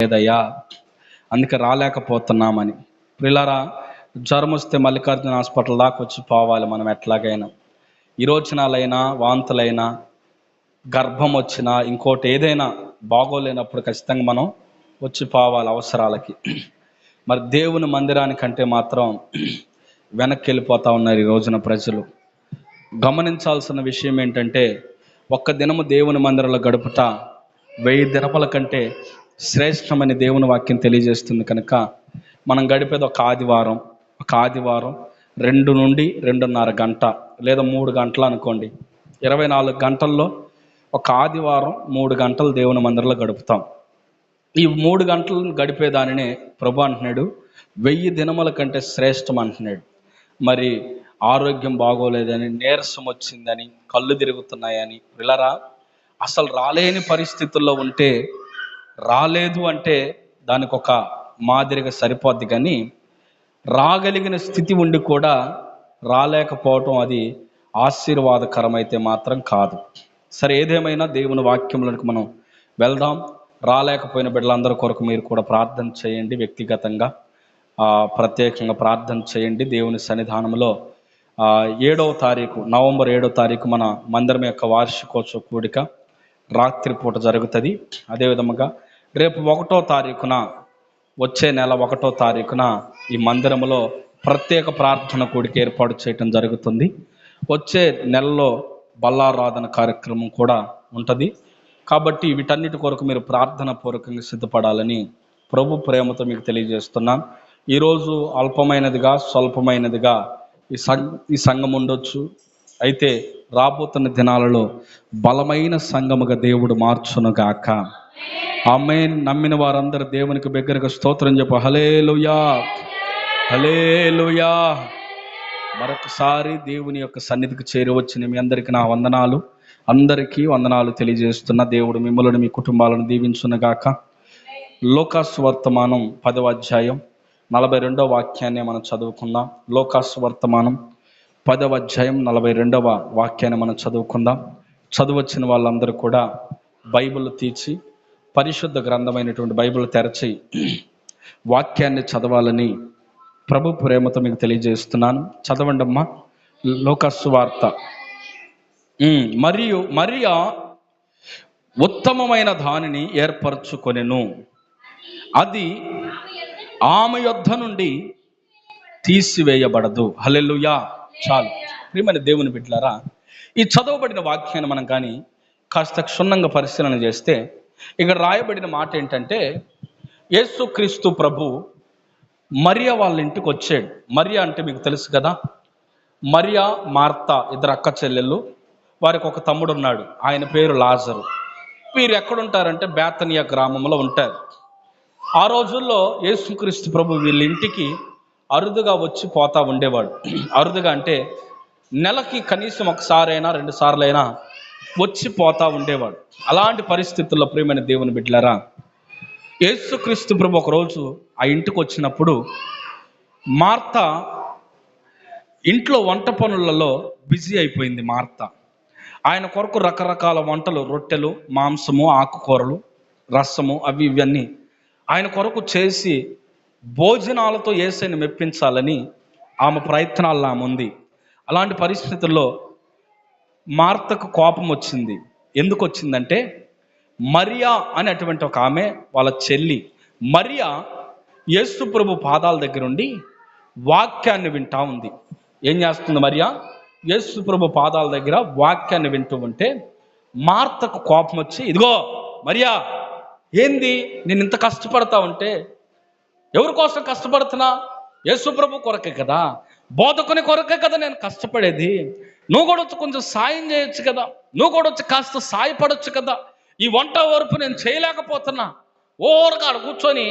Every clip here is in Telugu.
లేదయ్యా, అందుకే రాలేకపోతున్నామని. ప్రిలారా, జ్వరం వస్తే మల్లికార్జున హాస్పిటల్ దాకా వచ్చి పోవాలి మనం ఎట్లాగైనా. విరోచనాలైనా, వాంతులైనా, గర్భం వచ్చినా, ఇంకోటి ఏదైనా బాగోలేనప్పుడు ఖచ్చితంగా మనం వచ్చి పోవాలి అవసరాలకి. మరి దేవుని మందిరానికంటే మాత్రం వెనక్కి వెళ్ళిపోతూ ఉన్నారు ఈ రోజున ప్రజలు. గమనించాల్సిన విషయం ఏంటంటే, ఒక్క దినము దేవుని మందిరంలో గడుపుట 1000 దినముల కంటే శ్రేష్టమని దేవుని వాక్యం తెలియజేస్తుంది. కనుక మనం గడిపేది ఒక ఆదివారం 2 నుండి 2.5 గంట లేదా 3 గంటలు అనుకోండి. 24 గంటల్లో ఒక ఆదివారం 3 గంటలు దేవుని మందిరంలో గడుపుతాం. ఈ 3 గంటలు గడిపేదానినే ప్రభు అంటున్నాడు 1000 దినముల కంటే శ్రేష్టం అంటున్నాడు. మరి ఆరోగ్యం బాగోలేదని, నీరసం వచ్చిందని, కళ్ళు తిరుగుతున్నాయని, పిల్లరా అసలు రాలేని పరిస్థితుల్లో ఉంటే రాలేదు అంటే దానికి ఒక మాదిరిగా సరిపోద్ది. కానీ రాగలిగిన స్థితి ఉండి కూడా రాలేకపోవటం అది ఆశీర్వాదకరమైతే మాత్రం కాదు. సరే, ఏదేమైనా దేవుని వాక్యంలోకి మనం వెళ్దాం. రాలేకపోయిన బిడ్డలందరి కొరకు మీరు కూడా ప్రార్థన చేయండి. వ్యక్తిగతంగా ప్రత్యేకంగా ప్రార్థన చేయండి. దేవుని సన్నిధానంలో 7వ తారీఖు, నవంబర్ 7వ తారీఖు మన మందిరం యొక్క వార్షికోత్సవ కూడిక రాత్రిపూట జరుగుతుంది. అదేవిధంగా రేపు 1వ తారీఖున, వచ్చే నెల 1వ తారీఖున ఈ మందిరంలో ప్రత్యేక ప్రార్థన కూడిక ఏర్పాటు చేయటం జరుగుతుంది. వచ్చే నెలలో బల్లారాధన కార్యక్రమం కూడా ఉంటుంది. కాబట్టి వీటన్నిటి కొరకు మీరు ప్రార్థన పూర్వకంగా సిద్ధపడాలని ప్రభు ప్రేమతో మీకు తెలియజేస్తున్నాను. ఈరోజు అల్పమైనదిగా, స్వల్పమైనదిగా ఈ సంఘం ఉండొచ్చు. అయితే రాబోతున్న దినాలలో బలమైన సంఘముగా దేవుడు మార్చునుగాక. ఆమేన్. నమ్మిన వారందరూ దేవునికి బిగ్గరగా స్తోత్రం చెప్పు. హల్లెలూయా, హల్లెలూయా. మరొకసారి దేవుని యొక్క సన్నిధికి చేరి వచ్చిన మీ అందరికీ నా వందనాలు. అందరికీ వందనాలు తెలియజేస్తున్న దేవుడు మిమ్మల్ని, మీ కుటుంబాలను దీవించునుగాక. లోకాసు వర్తమానం 10వ అధ్యాయం 42వ వాక్యాన్ని మనం చదువుకుందాం. లోకాసు వర్తమానం 10వ అధ్యాయం 42వ వాక్యాన్ని మనం చదువుకుందాం. చదువచ్చిన వాళ్ళందరూ కూడా బైబిల్ తీసి, పరిశుద్ధ గ్రంథమైనటువంటి బైబిల్ తెరచి వాక్యాన్ని చదవాలని ప్రభు ప్రేమతో మీకు తెలియజేస్తున్నాను. చదవండి అమ్మా. లోకాసు వార్త. మరియు మరియా ఉత్తమమైన దానిని ఏర్పరచుకొనెను, అది ఆమె యొద్ద నుండి తీసివేయబడదు. హల్లెలూయా. చాలు. ప్రియమైన దేవుని బిడ్డలారా, ఈ చదవబడిన వాక్యాన్ని మనం కానీ కాస్త క్షుణ్ణంగా పరిశీలన చేస్తే ఇక్కడ రాయబడిన మాట ఏంటంటే, యేసుక్రీస్తు ప్రభు మరియా వాళ్ళ ఇంటికి వచ్చాడు. మరియా అంటే మీకు తెలుసు కదా, మరియా, మార్తా ఇద్దరు అక్క చెల్లెళ్ళు. వారికి ఒక తమ్ముడు ఉన్నాడు, ఆయన పేరు లాజరు. వీరు ఎక్కడుంటారంటే బేతనియా గ్రామంలో ఉంటారు. ఆ రోజుల్లో యేసుక్రీస్తు ప్రభు వీళ్ళ ఇంటికి అరుదుగా వచ్చి పోతా ఉండేవాడు. అరుదుగా అంటే నెలకి కనీసం 1 సారైనా 2 సార్లైనా వచ్చి పోతా ఉండేవాడు. అలాంటి పరిస్థితుల్లో ప్రియమైన దేవుని బిడ్డలారా, యేసుక్రీస్తు ప్రభు ఒకరోజు ఆ ఇంటికి వచ్చినప్పుడు మార్తా ఇంట్లో వంట పనులలో బిజీ అయిపోయింది. మార్తా ఆయన కొరకు రకరకాల వంటలు, రొట్టెలు, మాంసము, ఆకుకూరలు, రసము, అవి ఇవన్నీ ఆయన కొరకు చేసి భోజనాలతో యేసుని మెప్పించాలని ఆమె ప్రయత్నాల్లో ఆమె ఉంది. అలాంటి పరిస్థితుల్లో మార్తకు కోపం వచ్చింది. ఎందుకు వచ్చిందంటే, మరియా అనేటువంటి ఒక ఆమె వాళ్ళ చెల్లి మరియా యేసు ప్రభు పాదాల దగ్గర ఉండి వాక్యాన్ని వింటా ఉంది. ఏం చేస్తుంది మరియా? యేసు ప్రభు పాదాల దగ్గర వాక్యాన్ని వింటూ ఉంటే మార్తకు కోపం వచ్చి, ఇదిగో మరియా, ఏంది నేను ఇంత కష్టపడతా ఉంటే, ఎవరి కోసం కష్టపడుతున్నా? యేసు ప్రభు కొరకే కదా, బోధకుని కొరకే కదా నేను కష్టపడేది. నువ్వు కూడా వచ్చి కొంచెం సాయం చేయొచ్చు కదా, నువ్వు కూడా వచ్చి కాస్త సాయపడొచ్చు కదా, ఈ వంట వరపు నేను చేయలేకపోతున్నా, ఓరగా కూర్చొని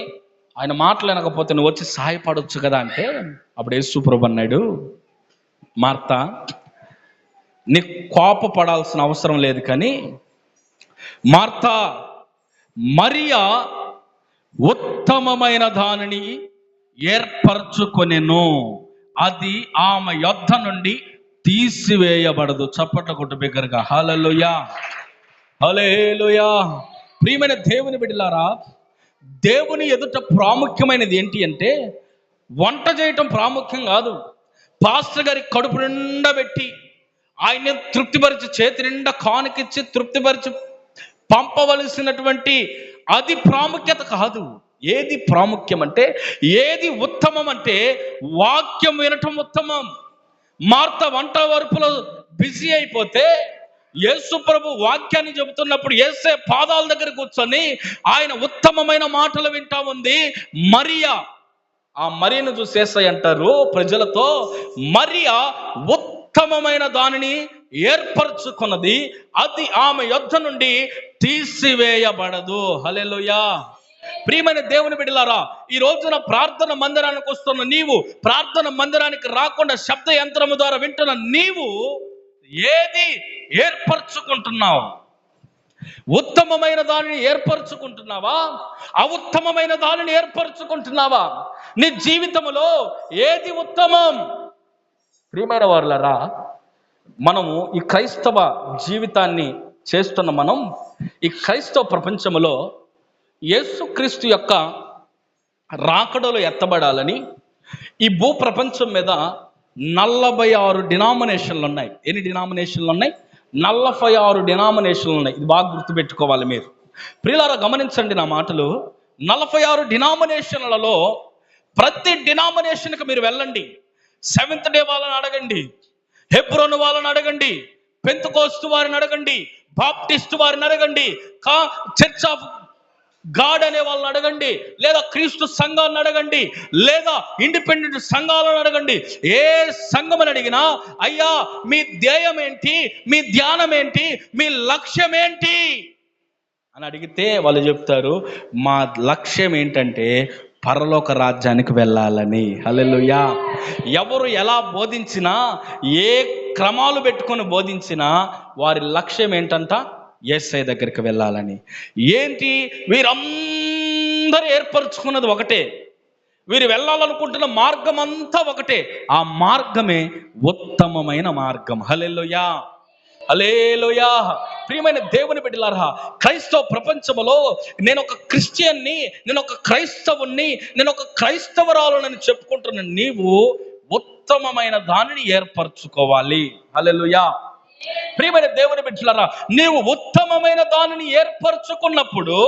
ఆయన మాట్లాడకపోతే నువ్వు వచ్చి సాయపడొచ్చు కదా అంటే, అప్పుడు యేసు ప్రభు అన్నాడు, మార్తా, నీ కోపపడాల్సిన అవసరం లేదు, కానీ మార్తా, మరియా ఉత్తమమైన దానిని ఏర్పరచుకొనెను, అది ఆమె యొద్ద నుండి తీసివేయబడదు. చప్పట్ల కొట్టు బిగ్గరగా హల్లెలూయా, హల్లెలూయా. ప్రియమైన దేవుని బిడ్డలారా, దేవుని ఎదుట ప్రాముఖ్యమైనది ఏంటి అంటే వంట చేయటం ప్రాముఖ్యం కాదు. పాస్టర్ గారి కడుపు నిండా పెట్టి ఆయన్ని తృప్తిపరిచి చేతి నిండా కానుకిచ్చి తృప్తిపరిచి పంపవలసినటువంటి అది ప్రాముఖ్యత కాదు. ఏది ప్రాముఖ్యం అంటే, ఏది ఉత్తమం అంటే వాక్యం వినటం ఉత్తమం. మార్త వంట వరపులో బిజీ అయిపోతే యేసు ప్రభు వాక్యాన్ని చెబుతున్నప్పుడు యేసే పాదాల దగ్గర కూర్చొని ఆయన ఉత్తమమైన మాటలు వింటా ఉంది మరియా. ఆ మరియను చూసి యేసయ్య అంటారు ప్రజలతో, మరియా ఉత్తమమైన దానిని ఏర్పరచుకున్నది, అది ఆమె యొద్ద నుండి తీసివేయబడదు. హల్లెలూయా. ప్రియమైన దేవుని బిడ్డలారా, ఈ రోజున ప్రార్థన మందిరానికి వస్తున్న నీవు, ప్రార్థన మందిరానికి రాకుండా శబ్ద యంత్రము ద్వారా వింటున్న నీవు ఏది ఏర్పరచుకుంటున్నావు? ఉత్తమమైన దానిని ఏర్పరచుకుంటున్నావా? అవుత్తమమైన దానిని ఏర్పరచుకుంటున్నావా? నీ జీవితంలో ఏది ఉత్తమం? ప్రియమైన వారులారా, మనము ఈ క్రైస్తవ జీవితాన్ని చేస్తున్న మనం ఈ క్రైస్తవ ప్రపంచంలో యేసుక్రీస్తు యొక్క రాకడలో ఎత్తబడాలని ఈ భూ ప్రపంచం మీద 46 డినామినేషన్లు ఉన్నాయి. ఎన్ని డినామినేషన్లు ఉన్నాయి? 46 డినామినేషన్లు ఉన్నాయి. ఇది బాగా గుర్తుపెట్టుకోవాలి మీరు. ప్రియులారా గమనించండి నా మాటలు. 46 డినామినేషన్లలో ప్రతి డినామినేషన్కి మీరు వెళ్ళండి. సెవెంత్ డే వాళ్ళని అడగండి, హెబ్రోను వాళ్ళని అడగండి, పెంతెకోస్తు వారిని అడగండి, బాప్టిస్ట్ వారిని అడగండి, చర్చ్ ఆఫ్ గాడ్ అనే వాళ్ళని అడగండి, లేదా క్రీస్తు సంఘాలను అడగండి, లేదా ఇండిపెండెంట్ సంఘాలను అడగండి. ఏ సంఘమని అడిగినా అయ్యా మీ ధ్యేయం ఏంటి, మీ ధ్యానం ఏంటి, మీ లక్ష్యం ఏంటి అని అడిగితే వాళ్ళు చెప్తారు, మా లక్ష్యం ఏంటంటే పరలోక రాజ్యానికి వెళ్ళాలని. హల్లెలూయా. ఎవరు ఎలా బోధించినా, ఏ క్రమాలు పెట్టుకొని బోధించినా వారి లక్ష్యం ఏంటంట? యేసయ్య దగ్గరికి వెళ్ళాలని. ఏంటి? వీరందరూ ఏర్పరచుకున్నది ఒకటే, వీరు వెళ్ళాలనుకుంటున్న మార్గం అంతా ఒకటే. ఆ మార్గమే ఉత్తమమైన మార్గం. హల్లెలూయా, హల్లెలూయా. ప్రియమైన దేవుని బిడ్డలారా, క్రైస్తవ ప్రపంచంలో నేను ఒక క్రిస్టియన్ని, నేను ఒక క్రైస్తవుణ్ణి, నేను ఒక క్రైస్తవరాలని చెప్పుకుంటున్న నీవు ఉత్తమమైన దానిని ఏర్పరచుకోవాలి. హల్లెలూయా. ప్రియమైన దేవుని బిడ్డలారా, నీవు ఉత్తమమైన దానిని ఏర్పరచుకున్నప్పుడు,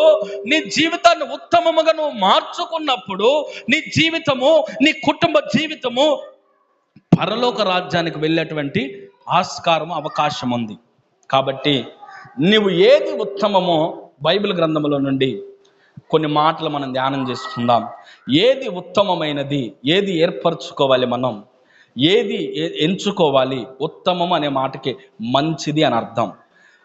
నీ జీవితాన్ని ఉత్తమముగా నువ్వు మార్చుకున్నప్పుడు, నీ జీవితము, నీ కుటుంబ జీవితము పరలోక రాజ్యానికి వెళ్ళేటువంటి ఆస్కారం, అవకాశం ఉంది. కాబట్టి నీవు ఏది ఉత్తమమో బైబిల్ గ్రంథంలో నుండి కొన్ని మాటలు మనం ధ్యానం చేసుకుందాం. ఏది ఉత్తమమైనది, ఏది ఏర్పరచుకోవాలి, మనం ఏది ఎంచుకోవాలి? ఉత్తమం అనే మాటకి మంచిది అని అర్థం,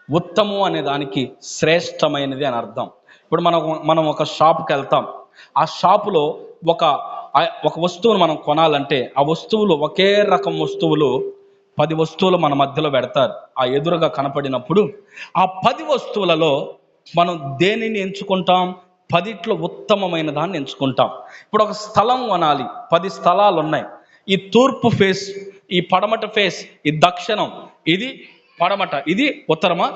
ఉత్తమం అనే దానికి శ్రేష్టమైనది అని అర్థం. ఇప్పుడు మనం ఒక షాప్కి వెళ్తాం. ఆ షాపులో ఒక వస్తువును మనం కొనాలంటే ఆ వస్తువులు, ఒకే రకం వస్తువులు 10 వస్తువులు మన మధ్యలో పెడతారు. ఆ ఎదురుగా కనపడినప్పుడు ఆ 10 వస్తువులలో మనం దేనిని ఎంచుకుంటాం? 10లో ఉత్తమమైన దాన్ని ఎంచుకుంటాం. ఇప్పుడు ఒక స్థలం కొనాలి, 10 స్థలాలు ఉన్నాయి. ఈ తూర్పు ఫేస్, ఈ పడమట ఫేస్, ఈ దక్షిణం, ఇది పడమట, ఇది ఉత్తరమా?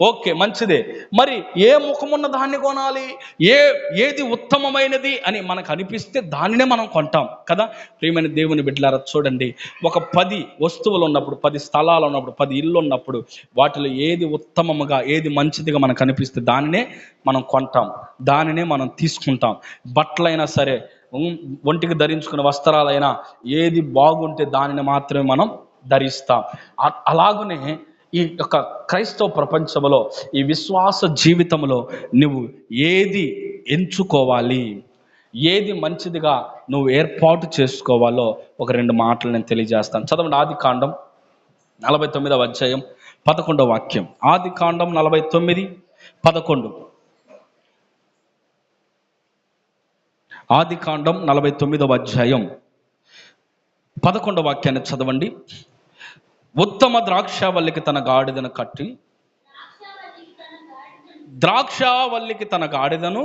ఓకే, మంచిదే. మరి ఏ ముఖమున్న దాన్ని కొనాలి? ఏది ఉత్తమమైనది అని మనకు అనిపిస్తే దానినే మనం కొంటాం కదా. ప్రియమైన దేవుని బిడ్డలారా చూడండి, ఒక 10 వస్తువులు ఉన్నప్పుడు, 10 స్థలాలు ఉన్నప్పుడు, 10 ఇళ్ళు ఉన్నప్పుడు, వాటిలో ఏది ఉత్తమముగా, ఏది మంచిదిగా మనకు అనిపిస్తే దానినే మనం కొంటాం, దానినే మనం తీసుకుంటాం. బట్టలైనా సరే, ఒంటికి ధరించుకునే వస్త్రాలైనా ఏది బాగుంటే దానిని మాత్రమే మనం ధరిస్తాం. అలాగనే ఈ యొక్క క్రైస్తవ ప్రపంచంలో, ఈ విశ్వాస జీవితంలో నువ్వు ఏది ఎంచుకోవాలి, ఏది మంచిదిగా నువ్వు ఏర్పాటు చేసుకోవాలో ఒక 2 మాటలు నేను తెలియజేస్తాను. చదవండి. ఆదికాండం 49వ అధ్యాయం 11వ వాక్యం. ఆదికాండం 49:11. ఆదికాండం 49వ అధ్యాయం 11వ వాక్యాన్ని చదవండి. ఉత్తమ ద్రాక్షావల్లికి తన గాడిదను కట్టి, ద్రాక్షావల్లికి తన గాడిదను,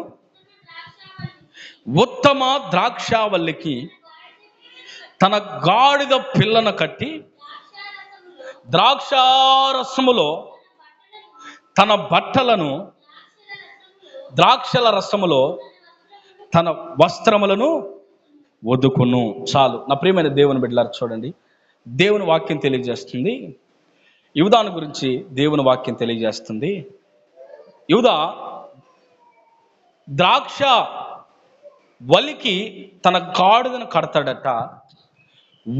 ఉత్తమ ద్రాక్షావల్లికి తన గాడిద పిల్లను కట్టి, ద్రాక్షారసములో తన బట్టలను, ద్రాక్షల రసములో తన వస్త్రములను వదుకును. చాలు. నా ప్రియమైన దేవుని బిడ్డలారా, చూడండి, దేవుని వాక్యం తెలియజేస్తుంది, యూదాను గురించి దేవుని వాక్యం తెలియజేస్తుంది. యూదా ద్రాక్ష వల్లికి తన గాడిదను కడతాడట.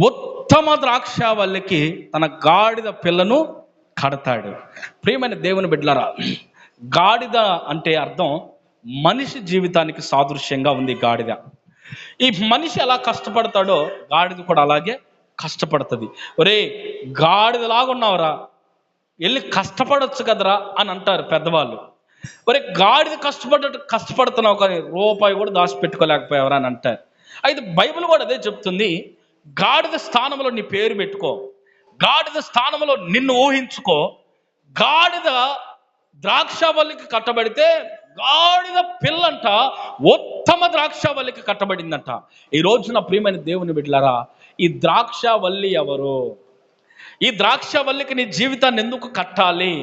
ఉత్తమ ద్రాక్ష వల్లికి తన గాడిద పిల్లను కడతాడు. ప్రియమైన దేవుని బిడ్డలారా, గాడిద అంటే అర్థం మనిషి జీవితానికి సాదృశ్యంగా ఉంది గాడిద. ఈ మనిషి ఎలా కష్టపడతాడో గాడిద కూడా అలాగే కష్టపడుతుంది. ఒరే గాడిదలాగా ఉన్నావురా, వెళ్ళి కష్టపడొచ్చు కదరా అని అంటారు పెద్దవాళ్ళు. ఒరే గాడిద కష్టపడుతున్నావు కానీ రూపాయి కూడా దాచిపెట్టుకోలేకపోయావరా అని అంటారు. అయితే బైబిల్ కూడా అదే చెప్తుంది. గాడిద స్థానంలో నీ పేరు పెట్టుకో, గాడిద స్థానంలో నిన్ను ఊహించుకో. గాడిద ద్రాక్షవల్లికి కట్టబడితే గాడిద పిల్లంట ఉత్తమ ద్రాక్షవల్లికి కట్టబడిందంట. ఈ రోజున ప్రియమైన దేవుని బిడ్డలారా, ఈ ద్రాక్షవల్లి ఎవరు? ఈ ద్రాక్షవల్లికి నీ జీవితాన్ని ఎందుకు కట్టాలి?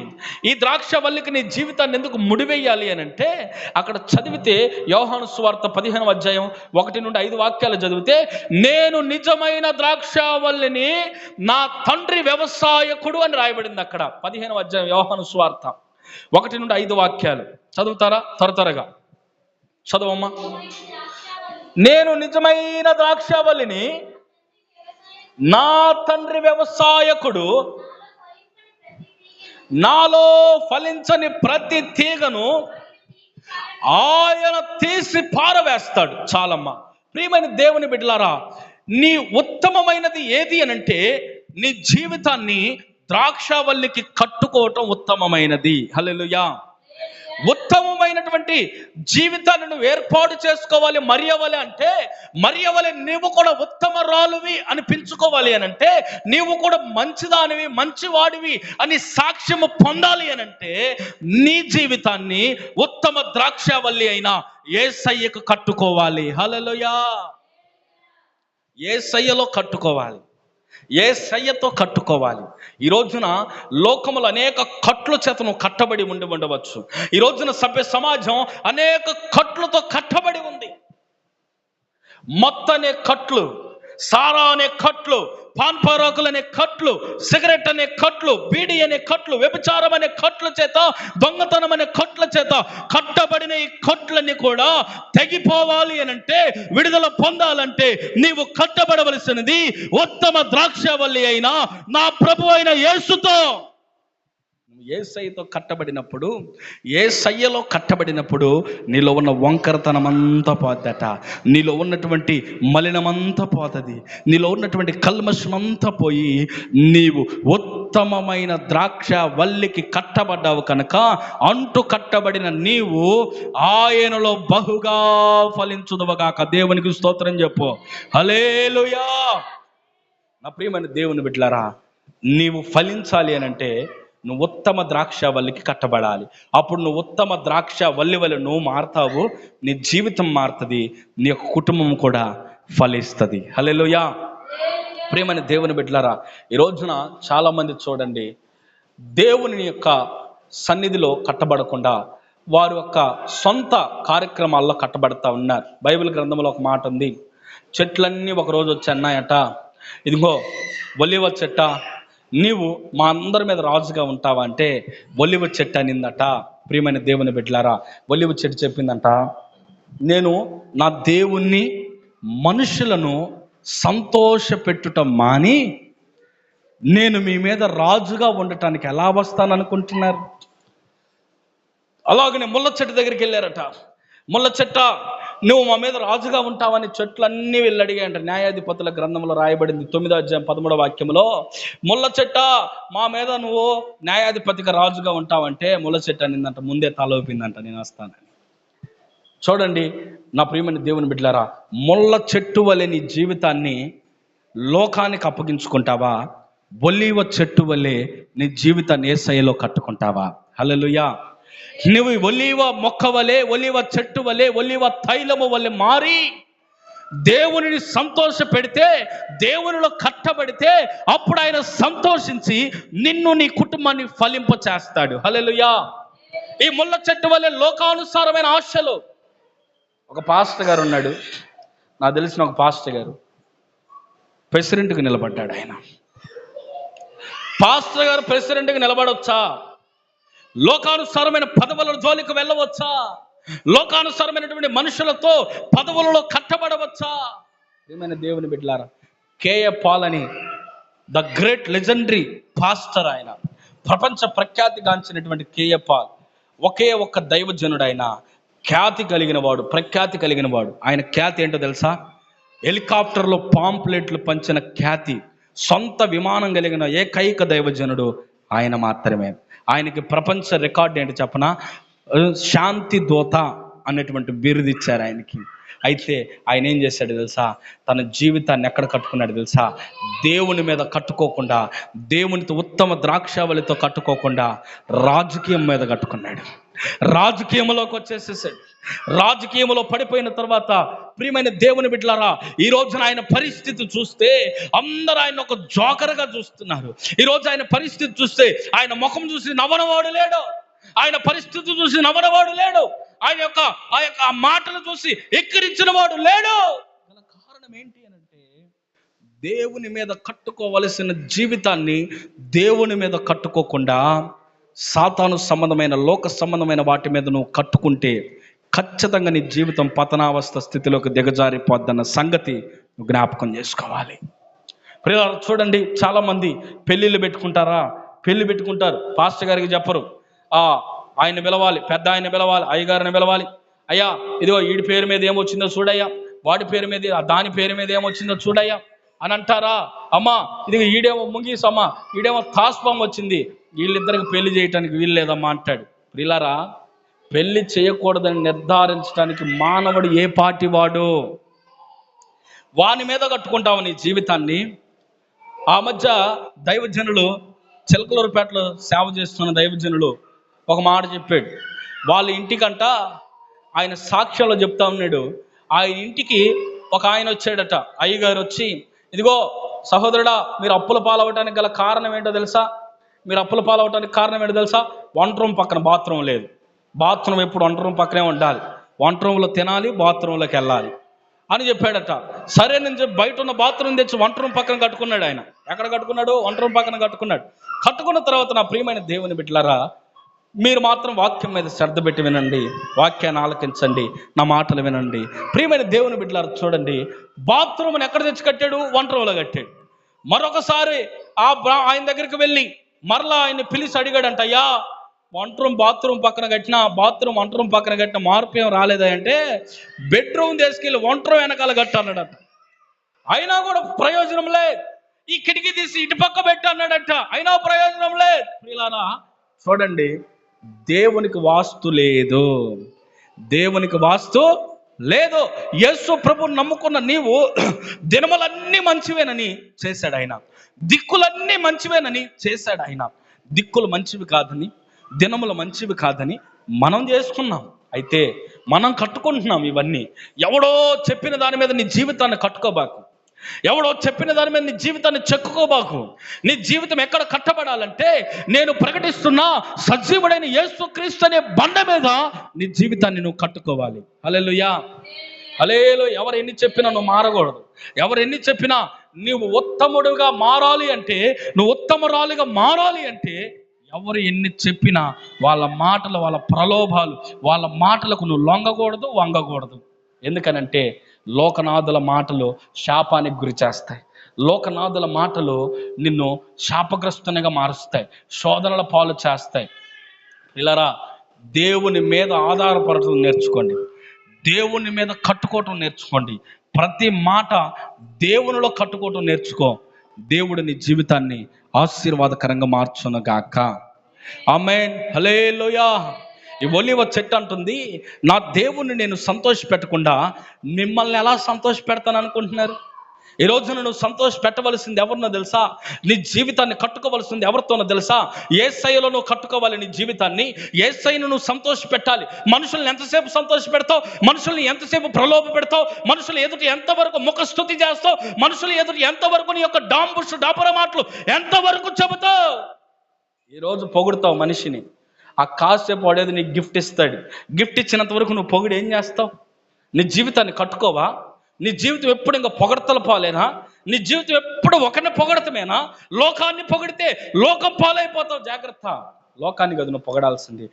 ఈ ద్రాక్షవల్లికి నీ జీవితాన్ని ఎందుకు ముడివేయాలి అని అంటే, అక్కడ చదివితే యోహాను సువార్త 15వ అధ్యాయం 1 నుండి 5 వాక్యాలు చదివితే, నేను నిజమైన ద్రాక్షవల్లిని, నా తండ్రి వ్యవసాయకుడు అని రాయబడింది అక్కడ. 15వ అధ్యాయం యోహాను సువార్త 1 నుండి 5 వాక్యాలు చదువుతారా? త్వరగా చదవమ్మా. నేను నిజమైన ద్రాక్షవల్లిని, నా తండ్రి వ్యవసాయకుడు, నాలో ఫలించని ప్రతి తీగను ఆయన తీసి పారవేస్తాడు. చాలమ్మా. ప్రియమైన దేవుని బిడ్డలారా, నీ ఉత్తమమైనది ఏది అనంటే నీ జీవితాన్ని ద్రాక్షవల్లికి కట్టుకోవటం ఉత్తమమైనది. హల్లెలూయా. ఉత్తమమైనటువంటి జీవితాన్ని నువ్వు ఏర్పాటు చేసుకోవాలి. మరియవలె అంటే మరియవలె నీవు కూడా ఉత్తమరాలువి అనిపించుకోవాలి అనంటే, నీవు కూడా మంచిదానివి, మంచివాడివి అని సాక్ష్యము పొందాలి అనంటే, నీ జీవితాన్ని ఉత్తమ ద్రాక్షవల్లి అయిన యేసయ్యకు కట్టుకోవాలి. హల్లెలూయా. యేసయ్యలో కట్టుకోవాలి, యేసయ్యతో కట్టుకోవాలి. ఈ రోజున లోకములు అనేక కట్ల చేత నువ్వు కట్టబడి ఉండవచ్చు. ఈ రోజున సభ్య సమాజం అనేక కట్లతో కట్టబడి ఉంది. మత్తు అనే కట్లు, సారా అనే కట్లు, పాన్పరాకులు అనే కట్లు, సిగరెట్ అనే కట్లు, బీడి అనే కట్లు, వ్యభిచారం అనే కట్ల చేత, దొంగతనం అనే కట్ల చేత కట్టబడిన ఈ కట్లన్నీ కూడా తెగిపోవాలి అనంటే, విడుదల పొందాలంటే నీవు కట్టబడవలసినది ఉత్తమ ద్రాక్షవల్లి అయిన నా ప్రభు అయిన యేసుతో. యేసయ్యతో కట్టబడినప్పుడు, యేసయ్యలో కట్టబడినప్పుడు నీలో ఉన్న వంకరతనమంతా పోతట, నీలో ఉన్నటువంటి మలినమంతా పోతుంది, నీలో ఉన్నటువంటి కల్మషమంతా పోయి నీవు ఉత్తమమైన ద్రాక్ష వల్లికి కట్టబడ్డావు కనుక, అంటు కట్టబడిన నీవు ఆయనలో బహుగా ఫలించుదువుగాక. దేవునికి స్తోత్రం చెప్పు. హల్లెలూయా. నా ప్రియమైన దేవుని బిడ్డలారా, నీవు ఫలించాలి అనంటే నువ్వు ఉత్తమ ద్రాక్ష వల్లికి కట్టబడాలి. అప్పుడు నువ్వు ఉత్తమ ద్రాక్ష వల్లి వల్ల నువ్వు మారుతావు, నీ జీవితం మారుతుంది, నీ యొక్క కుటుంబం కూడా ఫలిస్తుంది. హల్లెలూయా. ప్రియమైన దేవుని బిడ్డలారా, ఈ రోజున చాలామంది చూడండి, దేవుని యొక్క సన్నిధిలో కట్టబడకుండా వారి యొక్క సొంత కార్యక్రమాల్లో కట్టబడతా ఉన్నారు. బైబిల్ గ్రంథంలో ఒక మాట ఉంది, చెట్లన్నీ ఒకరోజు వచ్చి అన్నాయట, ఇదిగో ఒలీవ చెట్ట, నీవు మా అందరి మీద రాజుగా ఉంటావా అంటే ఒలీవ చెట్టు అనిందట. ప్రియమైన దేవుని బిడ్డలారా, ఒలీవ చెట్టు చెప్పిందంట, నేను నా దేవుణ్ణి, మనుషులను సంతోషపెట్టుట మాని నేను మీ మీద రాజుగా ఉండటానికి ఎలా వస్తాననుకుంటున్నారు? అలాగనే ముళ్ళ చెట్టు దగ్గరికి వెళ్ళారట. ముళ్ళ చెట్ట, నువ్వు మా మీద రాజుగా ఉంటావని చెట్లన్నీ వెళ్ళి అడిగాయంట. న్యాయాధిపతుల గ్రంథంలో రాయబడింది 9వ అధ్యాయం 13వ వాక్యంలో, ముళ్ళ చెట్ట మా మీద నువ్వు న్యాయాధిపతిగా రాజుగా ఉంటావంటే ముళ్ళ చెట్టు అనిందంట, ముందే తలొప్పిందంట, నేను వస్తానని. చూడండి నా ప్రియమైన దేవుని బిడ్డలారా, ముళ్ళ చెట్టు వలె నీ జీవితాన్ని లోకానికి అప్పగించుకుంటావా? ఒలీవ చెట్టు వలె నీ జీవితాన్ని యేసయ్యలో కట్టుకుంటావా? హల్లెలూయా. నువ్వు ఒలీవ మొక్క వలె, ఒలీవ చెట్టు వలె, ఒలీవ తైలము వలె మారి దేవునిని సంతోష పెడితే, దేవునిలో కట్టబడితే, అప్పుడు ఆయన సంతోషించి నిన్ను, నీ కుటుంబాన్ని ఫలింప చేస్తాడు. హల్లెలూయా. ఈ ముళ్ళ చెట్టు వలె లోకానుసారమైన ఆశలు, ఒక పాస్టర్ గారు ఉన్నాడు, నాకు తెలిసిన ఒక పాస్టర్ గారు ప్రెసిడెంట్కి నిలబడ్డాడు. ఆయన పాస్టర్ గారు ప్రెసిడెంట్కి నిలబడవచ్చా? లోకానుసారమైన పదవుల జోలికి వెళ్ళవచ్చా? లోకానుసారమైనటువంటి మనుషులతో పదవులలో కట్టబడవచ్చా? ఏమైనా దేవుని బిడ్డలారా, కేఏ పాల్ అని ద గ్రేట్ లెజెండరీ పాస్టర్, ఆయన ప్రపంచ ప్రఖ్యాతిగాంచినటువంటి కేఏ పాల్ ఒకే ఒక్క దైవజనుడు. ఆయన ఖ్యాతి కలిగిన వాడు, ప్రఖ్యాతి కలిగిన వాడు. ఆయన ఖ్యాతి ఏంటో తెలుసా? హెలికాప్టర్లో పాంప్లెట్లు పంచిన ఖ్యాతి. సొంత విమానం కలిగిన ఏకైక దైవజనుడు ఆయన మాత్రమే. ఆయనకి ప్రపంచ రికార్డు ఏంటి చెప్పనా? శాంతి దూత అనేటువంటి బిరుదు ఇచ్చారు ఆయనకి. అయితే ఆయన ఏం చేశాడు తెలుసా? తన జీవితాన్ని ఎక్కడ కట్టుకున్నాడు తెలుసా? దేవుని మీద కట్టుకోకుండా, దేవునితో ఉత్తమ ద్రాక్షావళితో కట్టుకోకుండా రాజకీయం మీద కట్టుకున్నాడు. రాజకీయంలోకి వచ్చేసేసాడు. రాజకీయంలో పడిపోయిన తర్వాత ప్రియమైన దేవుని బిడ్డలారా, ఈ రోజున ఆయన పరిస్థితి చూస్తే అందరూ ఆయన ఒక జోకర్గా చూస్తున్నారు. ఈ రోజు ఆయన పరిస్థితి చూస్తే ఆయన ముఖం చూసి నవ్వనవాడు లేడు. ఆయన పరిస్థితి చూసి నవ్వనవాడు లేడు. ఆయన యొక్క ఆ మాటలు చూసి ఎక్కిరించిన వాడు లేడు. గల కారణం ఏంటి అనంటే, దేవుని మీద కట్టుకోవలసిన జీవితాన్ని దేవుని మీద కట్టుకోకుండా సాతాను సంబంధమైన, లోక సంబంధమైన వాటి మీద నువ్వు కట్టుకుంటే ఖచ్చితంగా నీ జీవితం పతనావస్థ స్థితిలోకి దిగజారిపోద్దన్న సంగతి నువ్వు జ్ఞాపకం చేసుకోవాలి. ప్రియులారా, చూడండి, చాలామంది పెళ్ళిళ్ళు పెట్టుకుంటారా? పెళ్ళి పెట్టుకుంటారు, పాస్టర్ గారికి చెప్పరు. ఆయన పిలవాలి, పెద్ద ఆయన పిలవాలి, అయ్యగారిని పిలవాలి. అయ్యా, ఇదిగో వీడి పేరు మీద ఏమొచ్చిందో చూడయ్యా, వాడి పేరు మీద, దాని పేరు మీద ఏమొచ్చిందో చూడయ్యా అని అంటారా? అమ్మా, ఇదిగో ఈడేమో ముంగీస్, అమ్మా ఈడేమో తాస్పాం వచ్చింది, వీళ్ళిద్దరికి పెళ్లి చేయటానికి వీలు లేదమ్మా అంటాడు. ప్రియులారా, పెళ్లి చేయకూడదని నిర్ధారించడానికి మానవుడు ఏ పార్టీ వాడు? వాని మీద కట్టుకుంటావు నీ జీవితాన్ని. ఆ మధ్య దైవజనులు, చిలకలూరుపేటలో సేవ చేస్తున్న దైవజనులు ఒక మాట చెప్పాడు. వాళ్ళ ఇంటికంట ఆయన సాక్ష్యంలో చెప్తా ఉన్నాడు. ఆయన ఇంటికి ఒక ఆయన వచ్చాడట. అయ్యగారు వచ్చి, ఇదిగో సహోదరుడా, మీరు అప్పుల పాలవటానికి గల కారణం ఏంటో తెలుసా? మీరు అప్పుల పాలవటానికి కారణం ఏంటో తెలుసా? వంట రూమ్ పక్కన బాత్రూమ్ లేదు. బాత్రూమ్ ఎప్పుడు వంట రూమ్ పక్కనే ఉండాలి. వంట రూమ్లో తినాలి, బాత్రూంలోకి వెళ్ళాలి అని చెప్పాడట. సరే నేను చెప్పి బయట ఉన్న బాత్రూమ్ తెచ్చి వంట రూమ్ పక్కన కట్టుకున్నాడు. ఆయన ఎక్కడ కట్టుకున్నాడు? వంట రూమ్ పక్కన కట్టుకున్నాడు. కట్టుకున్న తర్వాత నా ప్రియమైన దేవుని బిడ్డలారా, మీరు మాత్రం వాక్యం మీద శ్రద్ధ పెట్టి వినండి, వాక్యాన్ని ఆలకించండి, నా మాటలు వినండి. ప్రియమైన దేవుని బిడ్డలారా, చూడండి, బాత్రూమ్ని ఎక్కడ తెచ్చి కట్టాడు? వంట రూమ్లో కట్టాడు. మరొకసారి ఆయన దగ్గరికి వెళ్ళి మరలా ఆయన్ని పిలిచి అడిగాడంట, అయ్యా, వంట రూమ్ బాత్రూమ్ పక్కన కట్టిన, బాత్రూమ్ వంట రూమ్ పక్కన కట్టిన మార్పు ఏం రాలేదా అంటే, బెడ్రూమ్ తీసుకెళ్ళి వంట రూమ్ వెనకాల కట్టన్నాడట. అయినా కూడా ప్రయోజనం లేదు. ఈ కిటికీ తీసి ఇటు పక్క పెట్టి అన్నాడట, అయినా ప్రయోజనం లేదు. ప్రియులారా, చూడండి, దేవునికి వాస్తు లేదు. దేవునికి వాస్తు లేదు. యేసు ప్రభువుని నమ్ముకున్న నీవు దినములన్నీ మంచివేనని చేశాడు ఆయన. దిక్కులన్నీ మంచివేనని చేశాడు ఆయన. దిక్కులు మంచివి కాదని, దినములు మంచివి కాదని మనం చేసుకున్నాం. అయితే మనం కట్టుకుంటున్నాం ఇవన్నీ. ఎవడో చెప్పిన దాని మీద నీ జీవితాన్ని కట్టుకోబాకు. ఎవడో చెప్పిన దాని మీద నీ జీవితాన్ని చెక్కుకోబాకు. నీ జీవితం ఎక్కడ కట్టబడాలంటే, నేను ప్రకటిస్తున్నా సజీవుడైన యేసుక్రీస్తు అనే బండ మీద నీ జీవితాన్ని నువ్వు కట్టుకోవాలి. హల్లెలూయా, హల్లెలూయా. ఎవరు ఎన్ని చెప్పినా నువ్వు మారకూడదు. ఎవరు ఎన్ని చెప్పినా నువ్వు ఉత్తముడుగా మారాలి అంటే, నువ్వు ఉత్తమురాలుగా మారాలి అంటే, ఎవరు ఎన్ని చెప్పినా వాళ్ళ మాటలు, వాళ్ళ ప్రలోభాలు, వాళ్ళ మాటలకు నువ్వు లొంగకూడదు, వంగకూడదు. ఎందుకనంటే లోకనాథుల మాటలు శాపానికి గురి చేస్తాయి. లోకనాథుల మాటలు నిన్ను శాపగ్రస్తునిగా మారుస్తాయి, శోధనల పాలు చేస్తాయి. ఇలారా, దేవుని మీద ఆధారపడటం నేర్చుకోండి, దేవుని మీద కట్టుకోవటం నేర్చుకోండి. ప్రతి మాట దేవునిలో కట్టుకోవటం నేర్చుకో. దేవుడు నీ జీవితాన్ని ఆశీర్వాదకరంగా మార్చునుగాక. ఆమేన్, హల్లెలూయా. ఈ ఒలీవ చెట్టు అంటుంది, నా దేవుణ్ణి నేను సంతోష పెట్టకుండా మిమ్మల్ని ఎలా సంతోష పెడతాను అనుకుంటున్నారు? ఈ రోజున నువ్వు సంతోష పెట్టవలసింది ఎవరినో తెలుసా? నీ జీవితాన్ని కట్టుకోవలసింది ఎవరితోనో తెలుసా? యేసయ్యలో నువ్వు కట్టుకోవాలి నీ జీవితాన్ని. యేసయ్యను నువ్వు సంతోష పెట్టాలి. మనుషుల్ని ఎంతసేపు సంతోష పెడతావు? మనుషుల్ని ఎంతసేపు ప్రలోభ పెడతావు? మనుషులు ఎదుటి ఎంతవరకు ముఖస్తుతి చేస్తావు? మనుషులు ఎదుటి ఎంతవరకు నీ యొక్క డాపర మాటలు ఎంతవరకు చెబుతావు? ఈరోజు పొగుడుతావు మనిషిని, ఆ కాసేపు వాడేది నీకు గిఫ్ట్ ఇస్తాడు. గిఫ్ట్ ఇచ్చినంత వరకు నువ్వు పొగుడు ఏం చేస్తావు? నీ జీవితాన్ని కట్టుకోవా? నీ జీవితం ఎప్పుడు ఇంకా పొగడతల పాలేనా? నీ జీవితం ఎప్పుడు ఒకరిని పొగడతమేనా? లోకాన్ని పొగిడితే లోకం పాలైపోతావు, జాగ్రత్త. లోకాన్ని కాదు నువ్వు పొగడాల్సింది,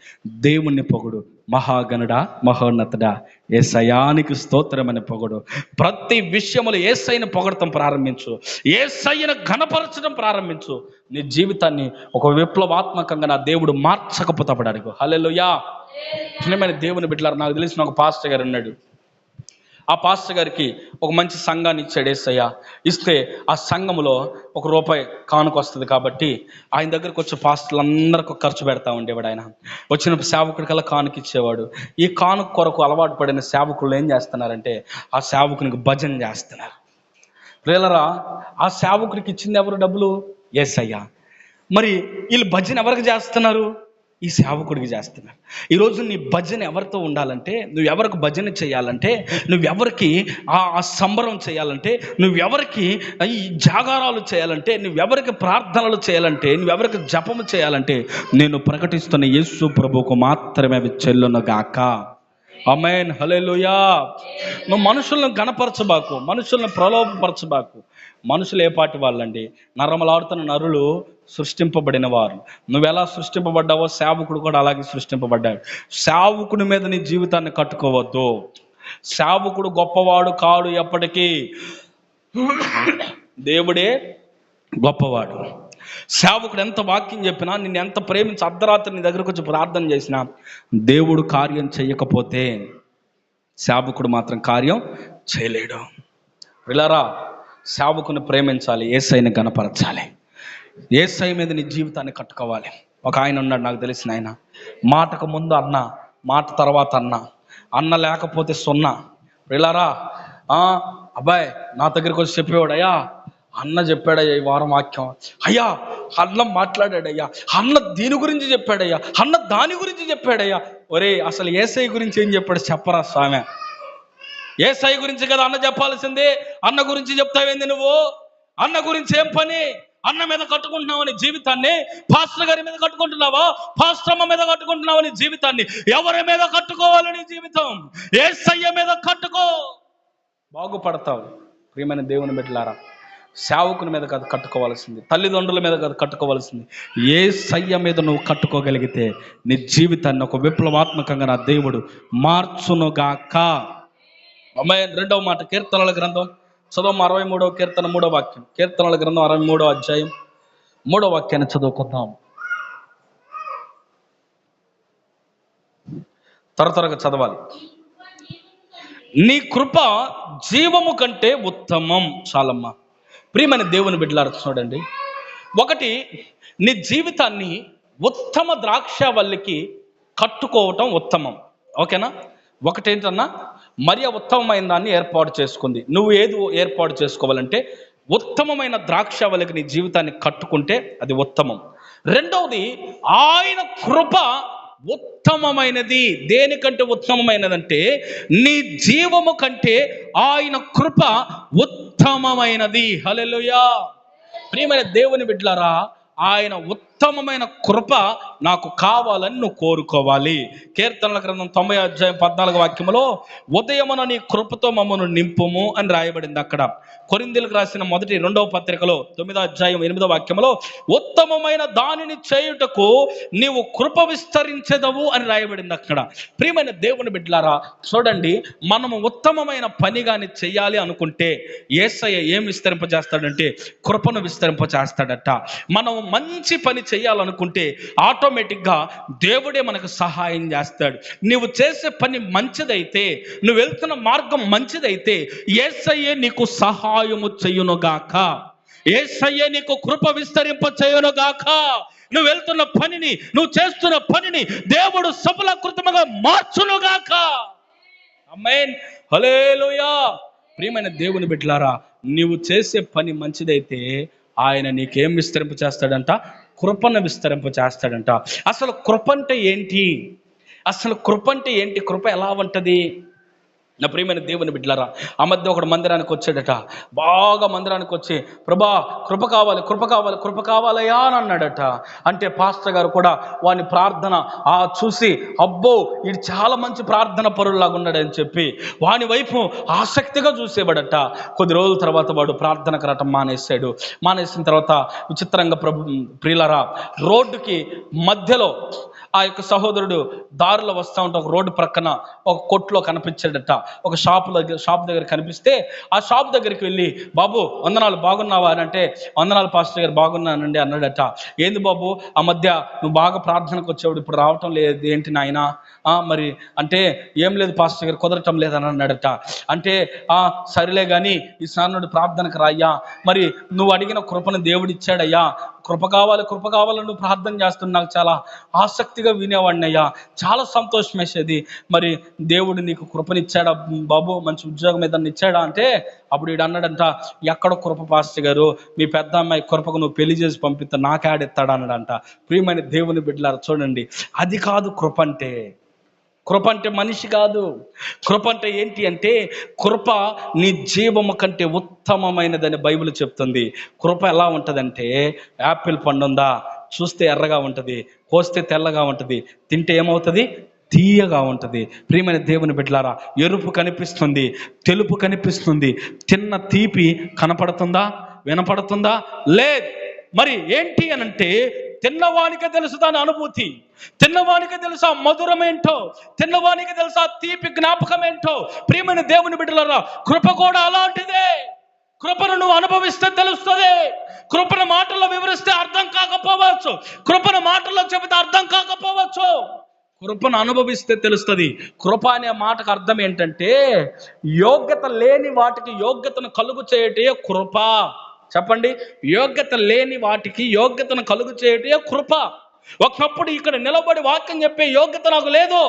దేవుణ్ణి పొగుడు. మహాగణుడా, మహోన్నతుడా, యేసయ్యానికి స్తోత్రమని పొగడు. ప్రతి విషయములు యేసయ్యను పొగడటం ప్రారంభించు, యేసయ్యను ఘనపరచడం ప్రారంభించు. నీ జీవితాన్ని ఒక విప్లవాత్మకంగా నా దేవుడు మార్చకపోతే అడుగు. హల్లెలూయా. ప్రియమైన దేవుని బిడ్డలారా, నాకు తెలిసిన ఒక పాస్టర్ గారు ఉన్నాడు. ఆ పాస్టర్ గారికి ఒక మంచి సంఘాన్ని ఇచ్చాడు యేసయ్య. ఇస్తే ఆ సంఘములో ₹1 కానుక వస్తుంది కాబట్టి ఆయన దగ్గరకు వచ్చే పాస్టర్లు అందరికీ ఖర్చు పెడతా ఉండేవాడు. ఆయన వచ్చిన సేవకుడికల్లా కానుక ఇచ్చేవాడు. ఈ కానుక కొరకు అలవాటు పడిన సేవకులు ఏం చేస్తున్నారంటే ఆ సేవకునికి భజన చేస్తున్నారు. ప్రియులారా, ఆ సేవకుడికి ఇచ్చింది ఎవరు డబ్బులు? యేసయ్య. మరి వీళ్ళు భజన ఎవరికి చేస్తున్నారు? ఈ సేవకుడికి చేస్తున్నారు. ఈరోజు నీ భజన ఎవరితో ఉండాలంటే, నువ్వెవరికి భజన చేయాలంటే, నువ్వెవరికి ఆ సంబరం చేయాలంటే, నువ్వెవరికి ఈ జాగారాలు చేయాలంటే, నువ్వెవరికి ప్రార్థనలు చేయాలంటే, నువ్వెవరికి జపము చేయాలంటే, నేను ప్రకటిస్తున్న యేసు ప్రభువుకు మాత్రమే అవి చెల్లునుగాక. ఆమేన్. హల్లెలూయా. నువ్వు మనుషులను గణపరచబాకు, మనుషులను ప్రలోభపరచబాకు. మనుషులు ఏ పాటి వాళ్ళండి? నరమలాడుతున్న నరులు సృష్టింపబడిన వారు. నువ్వెలా సృష్టింపబడ్డావో సేవకుడు కూడా అలాగే సృష్టింపబడ్డాడు. సేవకుడి మీద నీ జీవితాన్ని కట్టుకోవద్దు. సేవకుడు గొప్పవాడు కాడు ఎప్పటికీ, దేవుడే గొప్పవాడు. సేవకుడు ఎంత వాక్యం చెప్పినా, నిన్ను ఎంత ప్రేమించి అర్ధరాత్రి నీ దగ్గరకు వచ్చి ప్రార్థన చేసినా, దేవుడు కార్యం చేయకపోతే సేవకుడు మాత్రం కార్యం చేయలేడు. పిల్లరా, సేవకుని ప్రేమించాలి, యేసయ్యని గణపరచాలి, యేసయ్య మీద నీ జీవితాన్ని కట్టుకోవాలి. ఒక ఆయన ఉన్నాడు నాకు తెలిసిన ఆయన, మాటకు ముందు అన్న, మాట తర్వాత అన్న లేకపోతే సున్నా. పిల్లరా, అబ్బాయి నా దగ్గరికి వచ్చి చెప్పేవాడు, అయ్యా అన్న చెప్పాడయ్యా ఈ వారం వాక్యం, అయ్యా అన్న మాట్లాడాడయ్యా, అన్న దీని గురించి చెప్పాడయ్యా, అన్న దాని గురించి చెప్పాడయ్యా. ఒరే, అసలు యేసయ్య గురించి ఏం చెప్పాడు చెప్పరా స్వామి? యేసయ్య గురించి కదా అన్న చెప్పాల్సిందే, అన్న గురించి చెప్తావేంది నువ్వు? అన్న గురించి ఏం పని? అన్న మీద కట్టుకుంటున్నావు నీ జీవితాన్ని, పాస్టర్ గారి మీద కట్టుకుంటున్నావా, పాస్టమ్మ మీద కట్టుకుంటున్నావు నీ జీవితాన్ని. ఎవరి మీద కట్టుకోవాలని జీవితం? యేసయ్య మీద కట్టుకో, బాగుపడతావు. ప్రియమైన దేవుని బిడ్డలారా, సేవకుని మీద కాదు కట్టుకోవాల్సింది, తల్లిదండ్రుల మీద కాదు కట్టుకోవాల్సింది, యేసయ్య మీద నువ్వు కట్టుకోగలిగితే నీ జీవితాన్ని ఒక విప్లవాత్మకంగా నా దేవుడు మార్చునుగాక. అమ్మాయి 2వ మాట, కీర్తనల గ్రంథం చదువు 63వ కీర్తన 3వ వాక్యం. కీర్తనల గ్రంథం 63వ అధ్యాయం 3వ వాక్యాన్ని చదువుకుందాం. త్వరగా చదవాలి. నీ కృప జీవము కంటే ఉత్తమం. చాలమ్మా. ప్రియమైన దేవుని బిడ్డలారా, చూడండి, ఒకటి నీ జీవితాన్ని ఉత్తమ ద్రాక్షవల్లికి కట్టుకోవటం ఉత్తమం. ఓకేనా? ఒకటేంటన్నా, మరి ఉత్తమమైన దాన్ని ఏర్పాటు చేసుకుంది. నువ్వు ఏది ఏర్పాటు చేసుకోవాలంటే ఉత్తమమైన ద్రాక్షవల్లికి నీ జీవితాన్ని కట్టుకుంటే అది ఉత్తమం. రెండవది, ఆయన కృప ఉత్తమమైనది. దేనికంటే ఉత్తమమైనదంటే నీ జీవము కంటే ఆయన కృప ఉత్తమమైనది. హల్లెలూయా. ప్రియమైన దేవుని బిడ్డలారా, ఆయన ఉత్తమమైన కృప నాకు కావాలని నువ్వు కోరుకోవాలి. కీర్తనల గ్రంథం 90వ అధ్యాయం 14వ వాక్యములో ఉదయమున నీ కృపతో మమ్మను నింపుము అని రాయబడింది. అక్కడ కొరింథీయులకు రాసిన 2వ పత్రికలో 9వ అధ్యాయం 8వ వాక్యములో ఉత్తమమైన దానిని చేయుటకు నీవు కృప విస్తరించెదవు అని రాయబడింది అక్కడ. ప్రియమైన దేవుని బిడ్డలారా, చూడండి, మనము ఉత్తమమైన పని కానీ చెయ్యాలి అనుకుంటే యేసయ్య ఏం విస్తరింపజేస్తాడంటే కృపను విస్తరింపజేస్తాడట. మనం మంచి పని చేయాలనుకుంటే ఆటోమేటిక్గా దేవుడే మనకు సహాయం చేస్తాడు. నువ్వు చేసే పని మంచిదైతే, నువ్వు వెళ్తున్న మార్గం మంచిదైతే యేసయ్యే నీకు సహాయము చేయునుగాక, యేసయ్యే నీకు కృప విస్తరింప చేయునుగాక. నువ్వు వెళ్తున్న పనిని, నువ్వు చేస్తున్న పనిని దేవుడు సఫలకృతముగా మార్చునుగాక. ఆమేన్. హల్లెలూయా. ప్రియమైన దేవుని బిడ్డలారా, నీవు చేసే పని మంచిదైతే ఆయన నీకేం విస్తరింప చేస్తాడంట? కృపను విస్తరింప చేస్తాడంట. అసలు కృప అంటే ఏంటి? అసలు కృప అంటే ఏంటి? కృప ఎలా ఉంటుంది? నా ప్రియమైన దేవుని బిడ్డలారా, ఆ మధ్య ఒకడు మందిరానికి వచ్చాడట. బాగా మందిరానికి వచ్చి, ప్రభా కృప కావాలి, కృప కావాలి, కృప కావాలయా అని అన్నాడట. అంటే పాస్టర్ గారు కూడా వాని ప్రార్థన చూసి, అబ్బో ఇది చాలా మంచి ప్రార్థన పరుల్లాగా ఉన్నాడని చెప్పి వాని వైపు ఆసక్తిగా చూసేవాడట. కొద్ది రోజుల తర్వాత వాడు ప్రార్థనకు రావటం మానేశాడు. మానేసిన తర్వాత విచిత్రంగా ప్రియులారా, రోడ్డుకి మధ్యలో ఆ యొక్క సహోదరుడు దారిలో వస్తూ ఉంటే ఒక రోడ్డు ప్రక్కన ఒక కొట్లో కనిపించాడట. ఒక షాప్ దగ్గర కనిపిస్తే ఆ షాప్ దగ్గరికి వెళ్ళి, బాబు వందనాలు, బాగున్నావా అని అంటే, వందనాలు పాస్టర్ గారు, బాగున్నానండి అన్నాడట. ఏంది బాబు, ఆ మధ్య నువ్వు బాగా ప్రార్థనకు వచ్చేవాడు, ఇప్పుడు రావటం లేదు ఏంటి నాయన? మరి అంటే, ఏం లేదు పాస్టర్ గారు, కుదరటం లేదని అన్నాడట. అంటే సరిలే కానీ ఈ సానుడు ప్రార్థనకు రాయ్యా, మరి నువ్వు అడిగిన కృపను దేవుడు ఇచ్చాడయ్యా, కృప కావాలి, కృప కావాలని నువ్వు ప్రార్థన చేస్తున్నా, నాకు చాలా ఆసక్తిగా వినేవాడిని అయ్యా, చాలా సంతోషం వేసేది. మరి దేవుడు నీకు కృపనిచ్చాడా బాబు, మంచి ఉద్యోగం ఏదన్నా ఇచ్చాడా అంటే, అప్పుడు వీడు అన్నాడంట, ఎక్కడ కృప పాస్టర్ గారు, మీ పెద్ద అమ్మాయి కృపకు నువ్వు పెళ్లి చేసి పంపిస్తా, నాకాడెత్తాడు అన్నాడంట. ప్రియమైన దేవుని బిడ్డలారా చూడండి, అది కాదు కృప అంటే. కృప అంటే మనిషి కాదు. కృప అంటే ఏంటి అంటే, కృప నీ జీవము కంటే ఉత్తమమైనదని బైబిల్ చెప్తుంది. కృప ఎలా ఉంటుందంటే, యాపిల్ పండు ఉందా, చూస్తే ఎర్రగా ఉంటుంది, కోస్తే తెల్లగా ఉంటుంది, తింటే ఏమవుతుంది, తీయగా ఉంటుంది. ప్రియమైన దేవుని బిడ్డలారా, ఎరుపు కనిపిస్తుంది, తెలుపు కనిపిస్తుంది, తిన్న తీపి కనపడుతుందా, వినపడుతుందా? లేదు. మరి ఏంటి అనంటే, తిన్నవానికే తెలుసు దాని అనుభూతి, తిన్నవానికే తెలుసా మధురం ఏంటో, తిన్నవానికి తెలుసా తీపి జ్ఞాపకం ఏంటో. ప్రియమైన దేవుని బిడ్డలారా, కృప కూడా అలాంటిదే. కృపను నువ్వు అనుభవిస్తే తెలుస్తుంది. కృపను మాటల్లో వివరిస్తే అర్థం కాకపోవచ్చు, కృపను మాటల్లో చెబితే అర్థం కాకపోవచ్చు, కృపను అనుభవిస్తే తెలుస్తుంది. కృప అనే మాటకు అర్థం ఏంటంటే, యోగ్యత లేని వాటికి యోగ్యతను కలుగు చేయటే కృప. చెప్పండి, యోగ్యత లేని వాటికి యోగ్యతను కలుగు చేయటే కృప. ఒకప్పుడు ఇక్కడ నిలబడి వాక్యం చెప్పే యోగ్యత నాకు లేదు.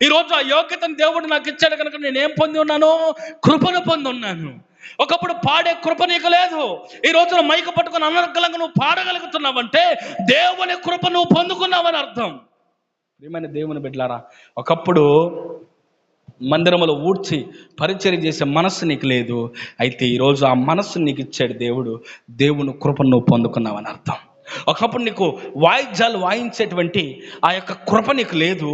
ఈరోజు ఆ యోగ్యతను దేవుడు నాకు ఇచ్చాడు కనుక నేనేం పొంది ఉన్నాను, కృపను పొంది ఉన్నాను. ఒకప్పుడు పాడే కృప నీకు లేదు. ఈ రోజున మైకు పట్టుకుని అనర్గళంగా నువ్వు పాడగలుగుతున్నావంటే దేవుని కృప నువ్వు పొందుకున్నావని అర్థం. ప్రియమైన దేవుని బిడ్డలారా, ఒకప్పుడు మందిరములో ఊడ్చి పరిచర్య చేసే మనస్సు నీకు లేదు. అయితే ఈరోజు ఆ మనస్సు నీకు ఇచ్చాడు దేవుడు. దేవుని కృపను నువ్వు పొందుకున్నావని అర్థం. ఒకప్పుడు నీకు వాయిద్యాలు వాయించేటువంటి ఆ యొక్క కృప నీకు లేదు.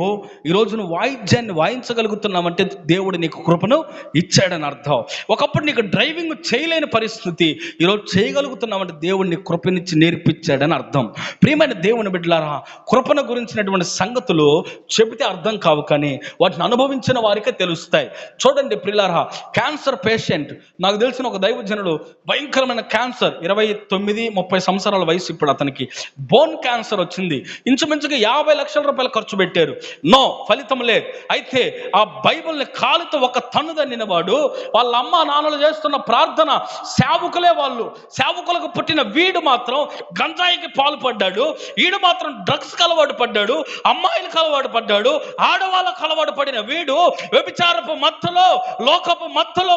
ఈరోజు నువ్వు వాయిద్యాన్ని వాయించగలుగుతున్నావంటే దేవుడు నీకు కృపను ఇచ్చాడని అర్థం. ఒకప్పుడు నీకు డ్రైవింగ్ చేయలేని పరిస్థితి, ఈరోజు చేయగలుగుతున్నావంటే దేవుడు నీకు కృపనిచ్చి నేర్పించాడని అర్థం. ప్రియమైన దేవుని బిడ్డలారా, కృపను గురించినటువంటి సంగతులు చెబితే అర్థం కావు, కానీ వాటిని అనుభవించిన వారికే తెలుస్తాయి. చూడండి ప్రియులారా, క్యాన్సర్ పేషెంట్, నాకు తెలిసిన ఒక దైవజనుడు భయంకరమైన క్యాన్సర్, 29-30 సంవత్సరాల వయసు ఇప్పుడు అతనికి బోన్ క్యాన్సర్ వచ్చింది. ఇంచుమించుగా 50 లక్షల రూపాయలు ఖర్చు పెట్టారు, నో ఫలితం లేదు. అయితే ఆ బైబిల్ని కాలుతో ఒక తన్ను దన్నిన వాడు, వాళ్ళ అమ్మ నాన్నలు చేస్తున్న ప్రార్థన సేవకులే వాళ్ళు, సేవకులకు పుట్టిన వీడు మాత్రం గంజాయికి పాల్పడ్డాడు, వీడు మాత్రం డ్రగ్స్కి అలవాటు పడ్డాడు, అమ్మాయిలకు అలవాటు పడ్డాడు, ఆడవాళ్ళకు అలవాటు పడిన వీడు వ్యభిచారపు మత్తులో, లోకపు మత్తులో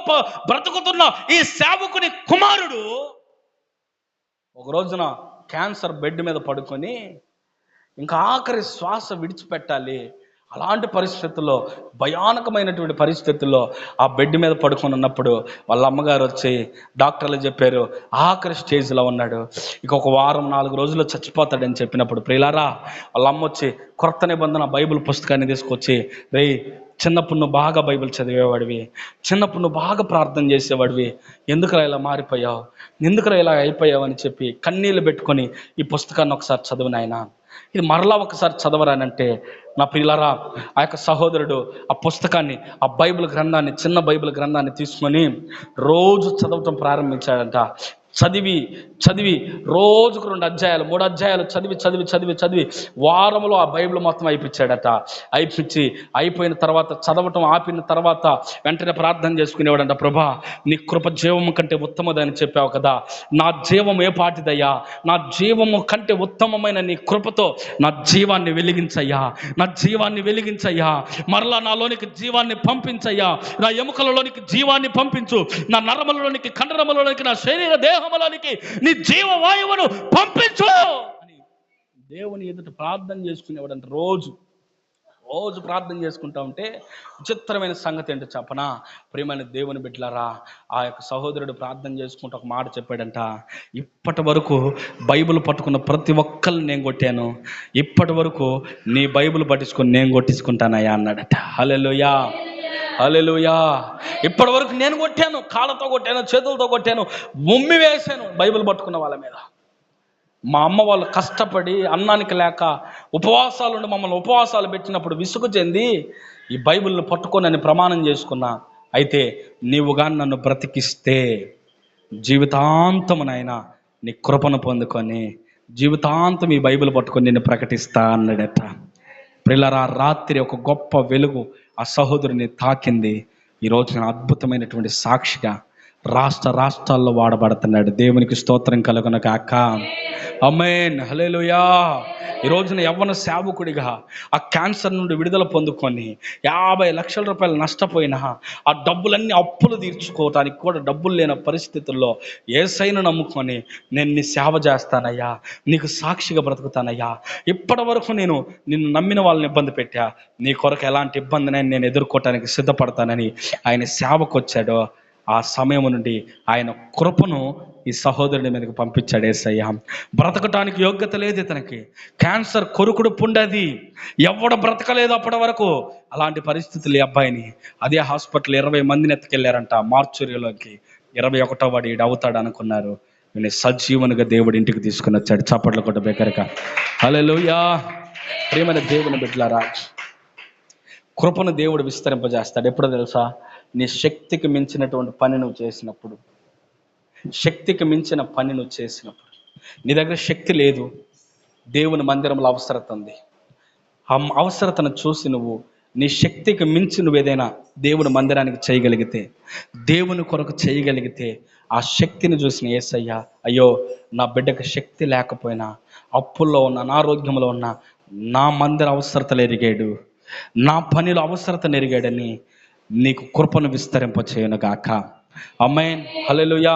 బ్రతుకుతున్న ఈ సేవకుని కుమారుడు ఒక రోజున క్యాన్సర్ బెడ్ మీద పడుకొని ఇంకా ఆఖరి శ్వాస విడిచిపెట్టాలి. అలాంటి పరిస్థితుల్లో, భయానకమైనటువంటి పరిస్థితుల్లో ఆ బెడ్ మీద పడుకొని ఉన్నప్పుడు వాళ్ళ అమ్మగారు వచ్చి డాక్టర్లు చెప్పారు ఆఖరి స్టేజ్లో ఉన్నాడు, ఇక ఒక వారం 4 రోజుల్లో చచ్చిపోతాడని చెప్పినప్పుడు ప్రియులారా, వాళ్ళ అమ్మ వచ్చి క్రొత్త నిబంధన బైబిల్ పుస్తకాన్ని తీసుకొచ్చి, రేయ్ చిన్నప్పుడు నువ్వు బాగా బైబిల్ చదివేవాడివి, చిన్నప్పుడు నువ్వు బాగా ప్రార్థన చేసేవాడివి, ఎందుకురా ఇలా మారిపోయావు, ఎందుకురా ఇలా అయిపోయావు అని చెప్పి కన్నీళ్ళు పెట్టుకొని ఈ పుస్తకాన్ని ఒకసారి చదువు నాయనా, ఇది మరలా ఒకసారి చదవరానంటే, నా పిల్లరా ఆ యొక్క సహోదరుడు ఆ పుస్తకాన్ని, ఆ బైబిల్ గ్రంథాన్ని, చిన్న బైబిల్ గ్రంథాన్ని తీసుకొని రోజు చదవటం ప్రారంభించాడంట. చదివి రోజుకు 2 అధ్యాయాలు 3 అధ్యాయాలు చదివి వారంలో ఆ బైబిల్ మొత్తం అయిపించాడట. అయిపోయిన తర్వాత చదవటం ఆపిన తర్వాత వెంటనే ప్రార్థన చేసుకునేవాడంట, ప్రభా నీ కృప జీవము కంటే ఉత్తమదని చెప్పావు కదా, నా జీవం ఏ పాటిదయ్యా, నా జీవము కంటే ఉత్తమమైన నీ కృపతో నా జీవాన్ని వెలిగించయ్యా, నా జీవాన్ని వెలిగించయ్యా, మరలా నాలోనికి జీవాన్ని పంపించయ్యా, నా ఎముకలలోనికి జీవాన్ని పంపించు, నా నరములలోనికి, కండరములలోనికి, నా శరీర దేహములలోనికి నీ జీవవాయువును పంపించు అని దేవుని ఎదుట ప్రార్థన చేసుకునేవాడంట. రోజు ప్రార్థన చేసుకుంటా ఉంటే విచిత్రమైన సంగతి ఏంటో చెప్పనా? ప్రియమైన దేవుని బిడ్డలారా, ఆ యొక్క సహోదరుడు ప్రార్థన చేసుకుంటూ ఒక మాట చెప్పాడంట. ఇప్పటి వరకు బైబిల్ పట్టుకున్న ప్రతి ఒక్కరిని నేను కొట్టాను, ఇప్పటి వరకు నీ బైబిల్ పట్టించుకొని నేను కొట్టించుకుంటానయ్యా అన్నాడట. హల్లెలూయా, హల్లెలూయా. ఇప్పటి వరకు నేను కొట్టాను, కాళ్ళతో కొట్టాను, చేతులతో కొట్టాను, ఉమ్మి వేశాను బైబిల్ పట్టుకున్న వాళ్ళ మీద. మా అమ్మ వాళ్ళు కష్టపడి అన్నానికి లేక ఉపవాసాలు ఉండి మమ్మల్ని ఉపవాసాలు పెట్టినప్పుడు విసుగు చెంది ఈ బైబిల్ని పట్టుకొని ప్రమాణం చేసుకున్నా. అయితే నీవు కానీ నన్ను బ్రతికిస్తే జీవితాంతమునైనా నీ కృపను పొందుకొని జీవితాంతం ఈ బైబిల్ పట్టుకొని నిన్ను ప్రకటిస్తా అన్నాడట. ప్రియులారా, రాత్రి ఒక గొప్ప వెలుగు ఆ సహోదరుని తాకింది. ఈరోజు నేను అద్భుతమైనటువంటి సాక్షిగా రాష్ట్రాల్లో వాడబడుతున్నాడు. దేవునికి స్తోత్రం కలుగును గాక. ఆమేన్, హల్లెలూయా. ఈ రోజున యవ్వన సేవకుడిగా ఆ క్యాన్సర్ నుండి విడుదల పొందుకొని 50 లక్షల రూపాయలు నష్టపోయినా ఆ డబ్బులన్నీ అప్పులు తీర్చుకోవటానికి కూడా డబ్బులు లేని పరిస్థితుల్లో యేసయ్యను నమ్ముకొని నేను నీ సేవ చేస్తానయ్యా, నీకు సాక్షిగా బ్రతుకుతానయ్యా, ఇప్పటి వరకు నేను నిన్ను నమ్మిన వాళ్ళని ఇబ్బంది పెట్టా, నీ కొరకు ఎలాంటి ఇబ్బందినైనా నేను ఎదుర్కోవటానికి సిద్ధపడతానని ఆయన సేవకు వచ్చాడో ఆ సమయం నుండి ఆయన కృపను ఈ సహోదరుడి మీదకి పంపించాడు యేసయ్య. బ్రతకటానికి యోగ్యత లేదు ఇతనికి, క్యాన్సర్ కొరుకుడు పుండది, ఎవడ బ్రతకలేదు అప్పటి వరకు. అలాంటి పరిస్థితులు ఈ అబ్బాయిని అదే హాస్పిటల్ 20 మందిని ఎత్తుకెళ్ళారంట మార్చురీలోకి. 21వ వాడు ఈడు అవుతాడు అనుకున్నారు. వీళ్ళని సజీవనుగా దేవుడి ఇంటికి తీసుకుని వచ్చాడు. చప్పట్లు కొట్ట బేకరిక. హల్లెలూయా. ప్రియమైన దేవుని బిడ్డలారా, కృపను దేవుడు విస్తరింపజేస్తాడు. ఎప్పుడో తెలుసా? నీ శక్తికి మించినటువంటి పని నువ్వు చేసినప్పుడు, శక్తికి మించిన పని నువ్వు చేసినప్పుడు. నీ దగ్గర శక్తి లేదు, దేవుని మందిరంలో అవసరత ఉంది. ఆ అవసరతను చూసి నువ్వు నీ శక్తికి మించి నువ్వు ఏదైనా దేవుని మందిరానికి చేయగలిగితే, దేవుని కొరకు చేయగలిగితే, ఆ శక్తిని చూసిన యేసయ్య, అయ్యో నా బిడ్డకు శక్తి లేకపోయినా, అప్పుల్లో ఉన్న, అనారోగ్యంలో ఉన్న, నా మందిర అవసరతలు ఎరిగాడు, నా పనిలో అవసరతను ఎరిగాడని నీకు కృపను విస్తరింపచేయును గాక. ఆమేన్, హల్లెలూయా.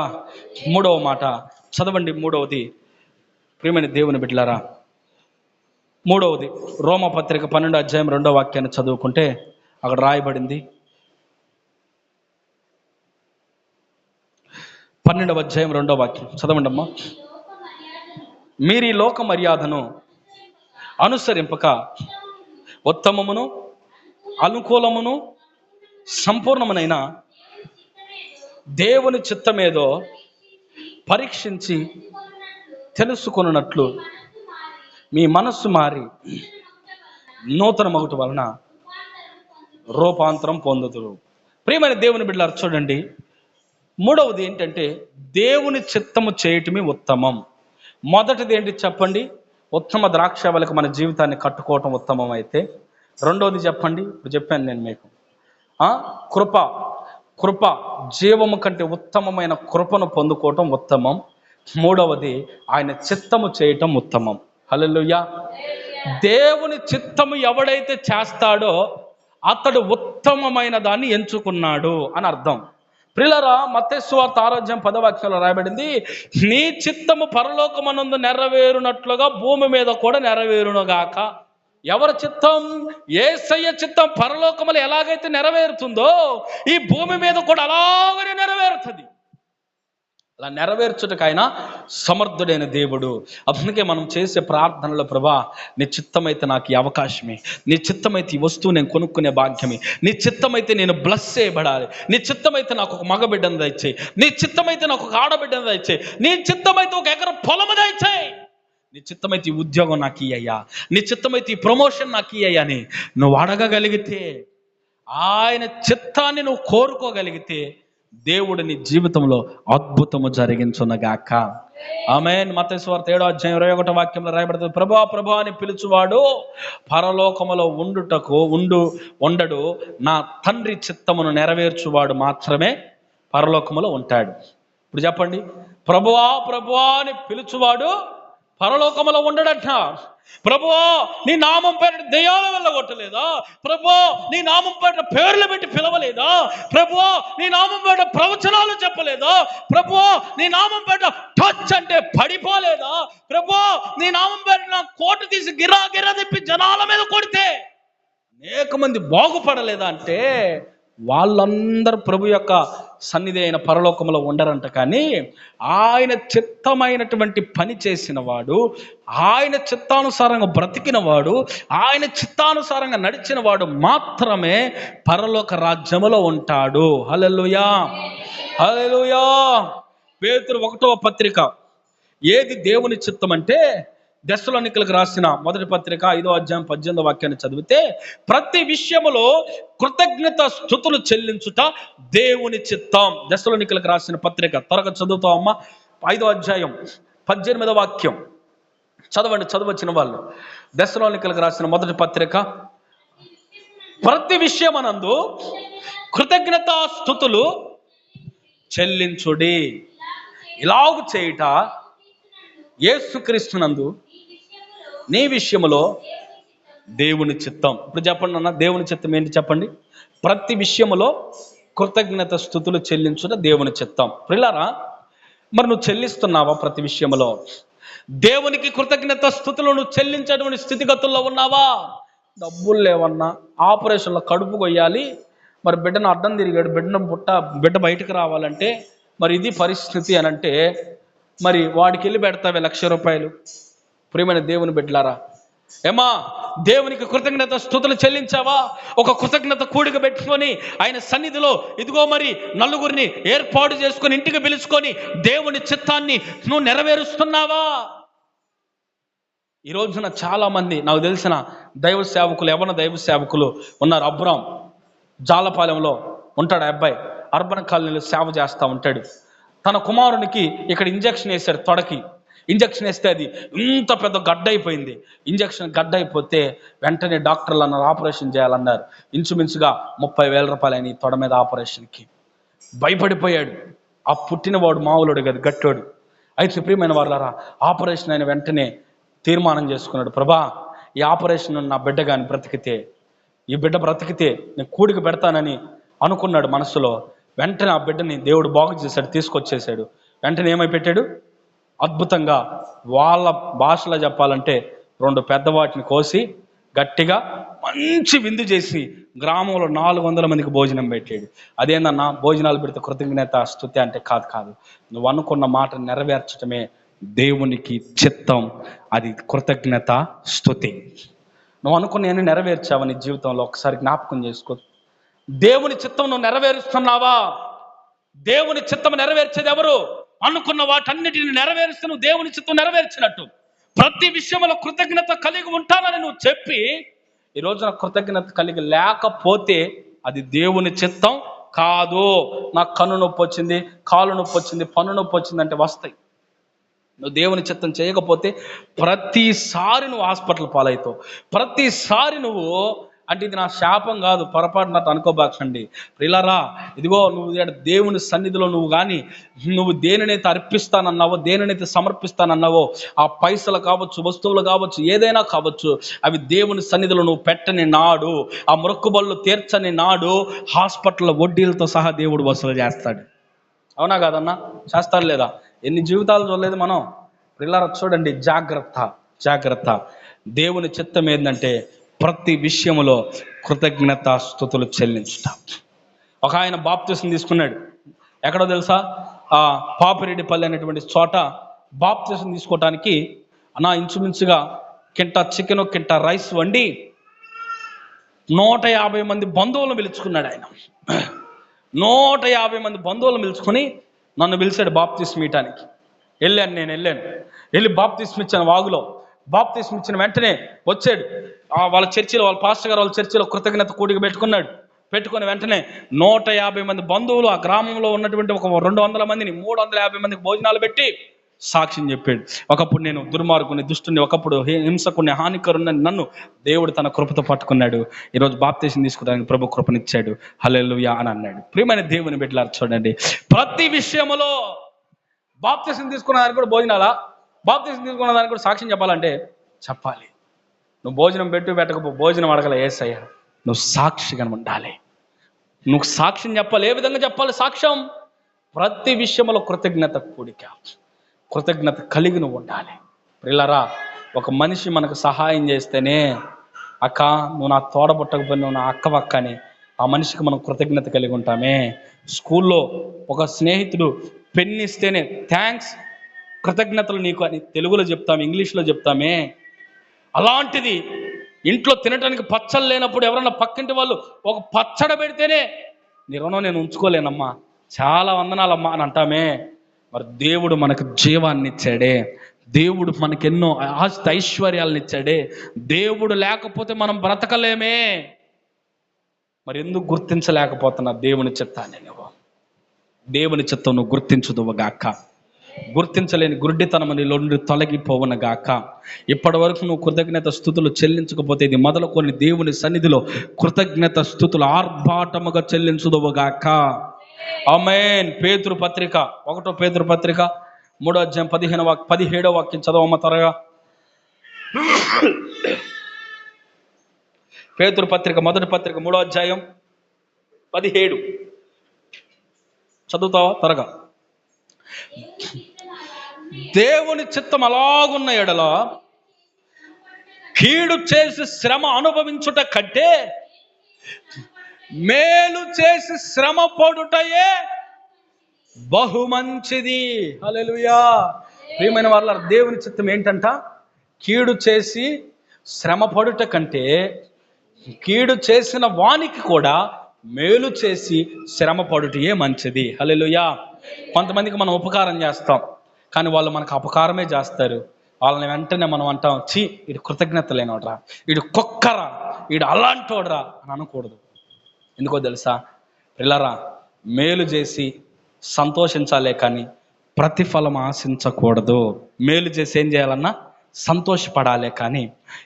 3వ మాట చదవండి. 3వది, ప్రియమైన దేవుని బిడ్డలారా, 3వది రోమపత్రిక 12వ అధ్యాయం 2వ వాక్యాన్ని చదువుకుంటే అక్కడ రాయబడింది. 12వ అధ్యాయం 2వ వాక్యం చదవండి అమ్మా. మీరు ఈ లోక మర్యాదను అనుసరింపక ఉత్తమమును అనుకూలమును సంపూర్ణమునైన దేవుని చిత్తమేదో పరీక్షించి తెలుసుకొనున్నట్లు మీ మనస్సు మారి నూతన మగుట వలన రూపాంతరం పొందుదురు. ప్రియమైన దేవుని బిడ్డలారా, చూడండి, 3వది ఏంటంటే దేవుని చిత్తము చేయటమే ఉత్తమం. మొదటిది ఏంటి చెప్పండి? ఉత్తమ ద్రాక్షావళికి మన జీవితాన్ని కట్టుకోవటం ఉత్తమం అయితే, 2వది చెప్పండి, ఇప్పుడు చెప్పాను నేను మీకు, కృప జీవము కంటే ఉత్తమమైన కృపను పొందుకోవటం ఉత్తమం. 3వది ఆయన చిత్తము చేయటం ఉత్తమం. హల్లెలూయా. దేవుని చిత్తము ఎవడైతే చేస్తాడో అతడు ఉత్తమమైన దాన్ని ఎంచుకున్నాడు అని అర్థం. ప్రియులారా, మత్తయి సువార్త 6వ అధ్యాయం 10వ వాక్యంలో రాయబడింది, నీ చిత్తము పరలోకమందు నెరవేరునట్లుగా భూమి మీద కూడా నెరవేరునుగాక. ఎవరి చిత్తం? యేసయ్య చిత్తం పరలోకములో ఎలాగైతే నెరవేరుతుందో ఈ భూమి మీద కూడా అలాగనే నెరవేరుతుంది. అలా నెరవేర్చుటకైనా సమర్థుడైన దేవుడు. అందుకే మనం చేసే ప్రార్థనలో, ప్రభా నీ చిత్తమైతే నాకు ఈ అవకాశమే, నీ చిత్తమైతే ఈ వస్తువు నేను కొనుక్కునే భాగ్యమే, నీ చిత్తమైతే నేను బ్లెస్ చేయబడాలి, నీ చిత్తమైతే నాకు ఒక మగబిడ్డను దయచేయి, నీ చిత్తమైతే నాకు ఒక ఆడబిడ్డను దయచేయి, నీ చిత్తమైతే ఒక ఎకరం పొలము దయచేయి, నీ చిత్తమైతే ఈ ఉద్యోగం నాకు ఇయ్యయ్యా, నీ చిత్తమైతే ఈ ప్రమోషన్ నాకు ఇయ్యయ్యా అని నువ్వు అడగగలిగితే, ఆయన చిత్తాన్ని నువ్వు కోరుకోగలిగితే దేవుడు నీ జీవితంలో అద్భుతము జరిగించునగాక. ఆమేన్. మత్తయి సువార్త 7వ అధ్యాయం 21వ వాక్యంలో రాయబడుతుంది, ప్రభువా ప్రభువా అని పిలుచువాడు పరలోకములో ఉండడు, నా తండ్రి చిత్తమును నెరవేర్చువాడు మాత్రమే పరలోకములో ఉంటాడు. ఇప్పుడు చెప్పండి, ప్రభువా ప్రభువా అని పిలుచువాడు పరలోకములో ఉండడట. ప్రభువా నీ నామం పేరిట దెయ్యాల వల్ల కొట్టలేదా? ప్రభువా నీ నామం పేరిట పేర్లు పెట్టి పిలవలేదా? ప్రభువా నీ నామం పేరిట ప్రవచనాలు చెప్పలేదా? ప్రభువా నీ నామం పేరిట టచ్ అంటే పడిపోలేదా? ప్రభువా నీ నామం పేరిట కోట తీసి గిరా గిరా తిప్పి జనాల మీద కొడితే అనేక మంది బాగుపడలేదా అంటే వాళ్ళందరూ ప్రభు యొక్క సన్నిధి అయిన పరలోకంలో ఉండరంట. కానీ ఆయన చిత్తమైనటువంటి పని చేసిన వాడు, ఆయన చిత్తానుసారంగా బ్రతికిన వాడు, ఆయన చిత్తానుసారంగా నడిచిన వాడు మాత్రమే పరలోక రాజ్యములో ఉంటాడు. హల్లెలూయా, హల్లెలూయా. పేతురు 1వ పత్రిక, ఏది దేవుని చిత్తం అంటే దెస్సలోనికలకు రాసిన మొదటి పత్రిక 5వ అధ్యాయం 18వ వాక్యాన్ని చదివితే, ప్రతి విషయములో కృతజ్ఞత స్తుతులు చెల్లించుట దేవుని చిత్తం. దెస్సలోనికలకు రాసిన పత్రిక త్వరగా చదువుతామమ్మా. 5వ అధ్యాయం 18వ వాక్యం చదవండి, చదవచ్చిన వాళ్ళు. దెస్సలోనికలకు రాసిన మొదటి పత్రిక, ప్రతి విషయమనందు కృతజ్ఞత స్తుతులు చెల్లించుడి. ఇలాగు చేయుట యేసుక్రీస్తునందు నీ విషయములో దేవుని చిత్తం. ఇప్పుడు చెప్పండి అన్న, దేవుని చిత్తం ఏంటి చెప్పండి? ప్రతి విషయములో కృతజ్ఞత స్తుతులు చెల్లించుట దేవుని చిత్తం. ప్రియులారా, మరి నువ్వు చెల్లిస్తున్నావా? ప్రతి విషయములో దేవునికి కృతజ్ఞత స్తుతులు నువ్వు చెల్లించేటువంటి స్థితిగతుల్లో ఉన్నావా? డబ్బులు లేవన్నా, ఆపరేషన్లో కడుపు కొయ్యాలి, మరి బిడ్డను అడ్డం తిరిగాడు, బిడ్డ బయటకు రావాలంటే మరి ఇది పరిస్థితి అని అంటే మరి వాడికి వెళ్ళి పెడతావే ₹1,00,000. ప్రియమైన దేవుని బిడ్డలారా, ఏమా దేవునికి కృతజ్ఞత స్తుతులు చెల్లించావా? ఒక కృతజ్ఞత కూడిక పెట్టుకొని ఆయన సన్నిధిలో ఇదిగో మరి నలుగురిని ఏర్పాటు చేసుకొని ఇంటికి పిలుచుకొని దేవుని చిత్తాన్ని నువ్వు నెరవేరుస్తున్నావా? ఈ రోజున చాలా మంది నాకు తెలిసిన దైవ సేవకులు, యవ్వన దైవ సేవకులు ఉన్నారు. అబ్రాం జాలపాలెంలో ఉంటాడు. అబ్బాయి అర్బన్ కాలనీలో సేవ చేస్తూ ఉంటాడు. తన కుమారునికి ఇక్కడ ఇంజక్షన్ వేశాడు, తొడకి ఇంజక్షన్ వేస్తే అది ఇంత పెద్ద గడ్డ అయిపోయింది. ఇంజక్షన్ గడ్డ అయిపోతే వెంటనే డాక్టర్లు అన్నారు ఆపరేషన్ చేయాలన్నారు. ఇంచుమించుగా ₹30,000 అయిన ఈ తొడ మీద ఆపరేషన్కి. భయపడిపోయాడు. ఆ పుట్టినవాడు మామూలుడు కదా, గట్టోడు. అయితే ప్రియమైన వాళ్ళారా, ఆపరేషన్ అయిన వెంటనే తీర్మానం చేసుకున్నాడు, ప్రభా ఈ ఆపరేషన్ నా బిడ్డ కానీ బ్రతికితే, ఈ బిడ్డ బ్రతికితే నేను కూడికి పెడతానని అనుకున్నాడు మనసులో. వెంటనే ఆ బిడ్డని దేవుడు బాగు చేశాడు, తీసుకొచ్చేసాడు. వెంటనే ఏమై పెట్టాడు? అద్భుతంగా వాళ్ళ భాషలో చెప్పాలంటే 2 పెద్దవాటిని కోసి గట్టిగా మంచి విందు చేసి గ్రామంలో 400 మందికి భోజనం పెట్టాడు. అదేందన్నా భోజనాలు పెడితే కృతజ్ఞత స్తుతి అంటే? కాదు. నువ్వు అనుకున్న మాట నెరవేర్చడమే దేవునికి చిత్తం. అది కృతజ్ఞత స్తుతి. నువ్వు అనుకున్న నెరవేర్చావు నీ జీవితంలో, ఒకసారి జ్ఞాపకం చేసుకో. దేవుని చిత్తం నువ్వు నెరవేరుస్తున్నావా? దేవుని చిత్తం నెరవేర్చేది ఎవరు? అనుకున్న వాటన్నిటిని నెరవేరుస్తూ నువ్వు దేవుని చిత్తం నెరవేర్చినట్టు. ప్రతి విషయంలో కృతజ్ఞత కలిగి ఉంటానని నువ్వు చెప్పి ఈ రోజున కృతజ్ఞత కలిగి లేకపోతే అది దేవుని చిత్తం కాదు. నాకు కన్ను నొప్పి వచ్చింది, కాలు నొప్పి వచ్చింది, పన్ను నొప్పి వచ్చింది అంటే వస్తాయి. నువ్వు దేవుని చిత్తం చేయకపోతే ప్రతిసారి నువ్వు హాస్పిటల్ పాలవుతావు. ప్రతిసారి నువ్వు అంటే ఇది నా శాపం కాదు, పొరపాటునట్టు అనుకోబాకండి ప్రియులారా. ఇదిగో నువ్వు దేవుని సన్నిధిలో నువ్వు దేనినైతే అర్పిస్తానన్నావో, దేనినైతే సమర్పిస్తానన్నావో, ఆ పైసలు కావచ్చు, వస్తువులు కావచ్చు, ఏదైనా కావచ్చు, అవి దేవుని సన్నిధిలో నువ్వు పెట్టని నాడు, ఆ మొక్కుబళ్ళు తీర్చని నాడు హాస్పిటల్ వడ్డీలతో సహా దేవుడు వసూలు చేస్తాడు. అవునా కాదన్నా? చేస్తాడు లేదా? ఎన్ని జీవితాలు చూడలేదు మనం. ప్రియులారా చూడండి, జాగ్రత్త. దేవుని చిత్తం ఏంటంటే ప్రతి విషయములో కృతజ్ఞత స్తుతులు చెల్లించుట. ఒక ఆయన బాప్తిసం తీసుకున్నాడు. ఎక్కడో తెలుసా? పాపిరెడ్డిపల్లి అనేటువంటి చోట బాప్తిసం తీసుకోవటానికి ఇంచుమించుగా కింటా చికెన్, కింటా రైస్ వండి 150 మంది బంధువులను పిలుచుకున్నాడు ఆయన. 150 మంది బంధువులను పిలుచుకొని నన్ను పిలిచాడు బాప్తిసం ఇవ్వటానికి. వెళ్ళి బాప్తిసం ఇచ్చాను వాగులో. బాప్తిసం ఇచ్చిన వెంటనే వచ్చాడు. వాళ్ళ చర్చిలో, వాళ్ళ పాస్టర్ గారు వాళ్ళ చర్చిలో కృతజ్ఞత కూడిక పెట్టుకొని వెంటనే 150 మంది బంధువులు, ఆ గ్రామంలో ఉన్నటువంటి ఒక 200 మందిని, 350 మందికి భోజనాలు పెట్టి సాక్ష్యం చెప్పాడు. ఒకప్పుడు నేను దుర్మార్గుని, దుష్టుని, ఒకప్పుడు హింసకుని, హానికరుని నన్ను దేవుడు తన కృపతో పట్టుకున్నాడు. ఈరోజు బాప్తిసం తీసుకోవడానికి ప్రభు కృపనిచ్చాడు, హల్లెలూయా అని అన్నాడు. ప్రియమైన దేవుని బిడ్డలారా చూడండి, ప్రతి విషయంలో బాప్తిసం తీసుకున్న దానికి కూడా భోజనాలా? బాప్తిసం తీసుకున్న దానికి కూడా సాక్ష్యం చెప్పాలంటే చెప్పాలి. నువ్వు భోజనం పెట్టకపో, భోజనం అడగల యేసయ్య, నువ్వు సాక్షిగా ఉండాలి. నువ్వు సాక్ష్యం చెప్పాలి. ఏ విధంగా చెప్పాలి సాక్ష్యం? ప్రతి విషయంలో కృతజ్ఞత కూడిక, కృతజ్ఞత కలిగి నువ్వు ఉండాలి. ప్రియులారా, ఒక మనిషి మనకు సహాయం చేస్తేనే అక్క నువ్వు నా తోడబుట్టకపోయి నువ్వు నా అక్క అని ఆ మనిషికి మనం కృతజ్ఞత కలిగి ఉంటామే. స్కూల్లో ఒక స్నేహితుడు పెన్నిస్తేనే థ్యాంక్స్, కృతజ్ఞతలు నీకు అని తెలుగులో చెప్తాం, ఇంగ్లీష్లో చెప్తామే. అలాంటిది ఇంట్లో తినడానికి పచ్చళ్ళు లేనప్పుడు ఎవరన్నా పక్కింటి వాళ్ళు ఒక పచ్చడి పెడితేనే నీ రుణం నేను ఉంచుకోలేనమ్మా, చాలా వందనాలమ్మా అని అంటామే. మరి దేవుడు మనకు జీవాన్ని ఇచ్చాడే, దేవుడు మనకెన్నో ఆస్తి ఐశ్వర్యాలను ఇచ్చాడే. దేవుడు లేకపోతే మనం బ్రతకలేమే. మరి ఎందుకు గుర్తించలేకపోతున్నా దేవుని చిత్తాన్ని? నువ్వు దేవుని చిత్తం నువ్వు గుర్తించుదువుగాక. గుర్తించలేని గుడ్డితనం నీలో నుండి తొలగిపోవునుగాక. ఇప్పటి వరకు నువ్వు కృతజ్ఞత స్థుతులు చెల్లించకపోతే ఇది మొదలుకొని దేవుని సన్నిధిలో కృతజ్ఞత స్థుతులు ఆర్భాటముగా చెల్లించుదువుగాక. ఆమేన్. పేతురు పత్రిక 1 పేతురు పత్రిక 3వ అధ్యాయం 17వ వాక్యం చదవమ్మ త్వరగా. పేతురు పత్రిక మొదటి పత్రిక 3వ అధ్యాయం 17 చదువుతావా త్వరగా? దేవుని చిత్తం అలాగున్న ఎడల కీడు చేసి శ్రమ అనుభవించుట కంటే మేలు చేసి శ్రమ పడుటయే బహు మంచిది. హల్లెలూయా. ప్రియమైన వాళ్ళ దేవుని చిత్తం ఏంటంట? కీడు చేసి శ్రమ పడుట కంటే కీడు చేసిన వానికి కూడా మేలు చేసి శ్రమ పడుటయే మంచిది. హల్లెలూయా. కొంతమందికి మనం ఉపకారం చేస్తాం, కానీ వాళ్ళు మనకు అపకారమే చేస్తారు. వాళ్ళని వెంటనే మనం అంటాం, చీ వీడు కృతజ్ఞత లేనోడ్రా, వీడు కుక్కరా, వీడు అలాంటోడ్రా అని అనకూడదు. ఎందుకో తెలుసా? పిల్లరా, మేలు చేసి సంతోషించాలే కానీ ప్రతిఫలం ఆశించకూడదు. మేలు చేసి ఏం చేయాలన్నా సంతోషపడాలే కానీ.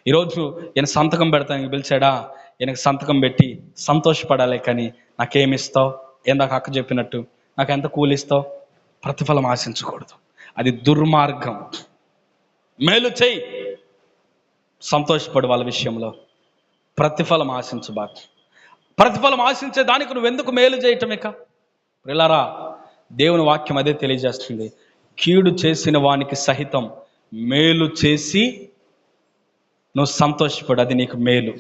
ఈరోజు ఈయన సంతకం పెడతానికి పిలిచాడా, ఈయనకు సంతకం పెట్టి సంతోషపడాలే కానీ నాకేమిస్తావు, ఏందాక అక్క చెప్పినట్టు నాకు ఎంత కూలిస్తావు, ప్రతిఫలం ఆశించకూడదు. అది దుర్మార్గం. మేలు చెయ్యి, సంతోషపడు వాళ్ళ విషయంలో, ప్రతిఫలం ఆశించబాకు. ప్రతిఫలం ఆశించే దానికి నువ్వు ఎందుకు మేలు చేయటం? ఇక పిల్లరా, దేవుని వాక్యం అదే తెలియజేస్తుంది. కీడు చేసిన వానికి సహితం మేలు చేసి నువ్వు సంతోషపడు, అది నీకు మేలు.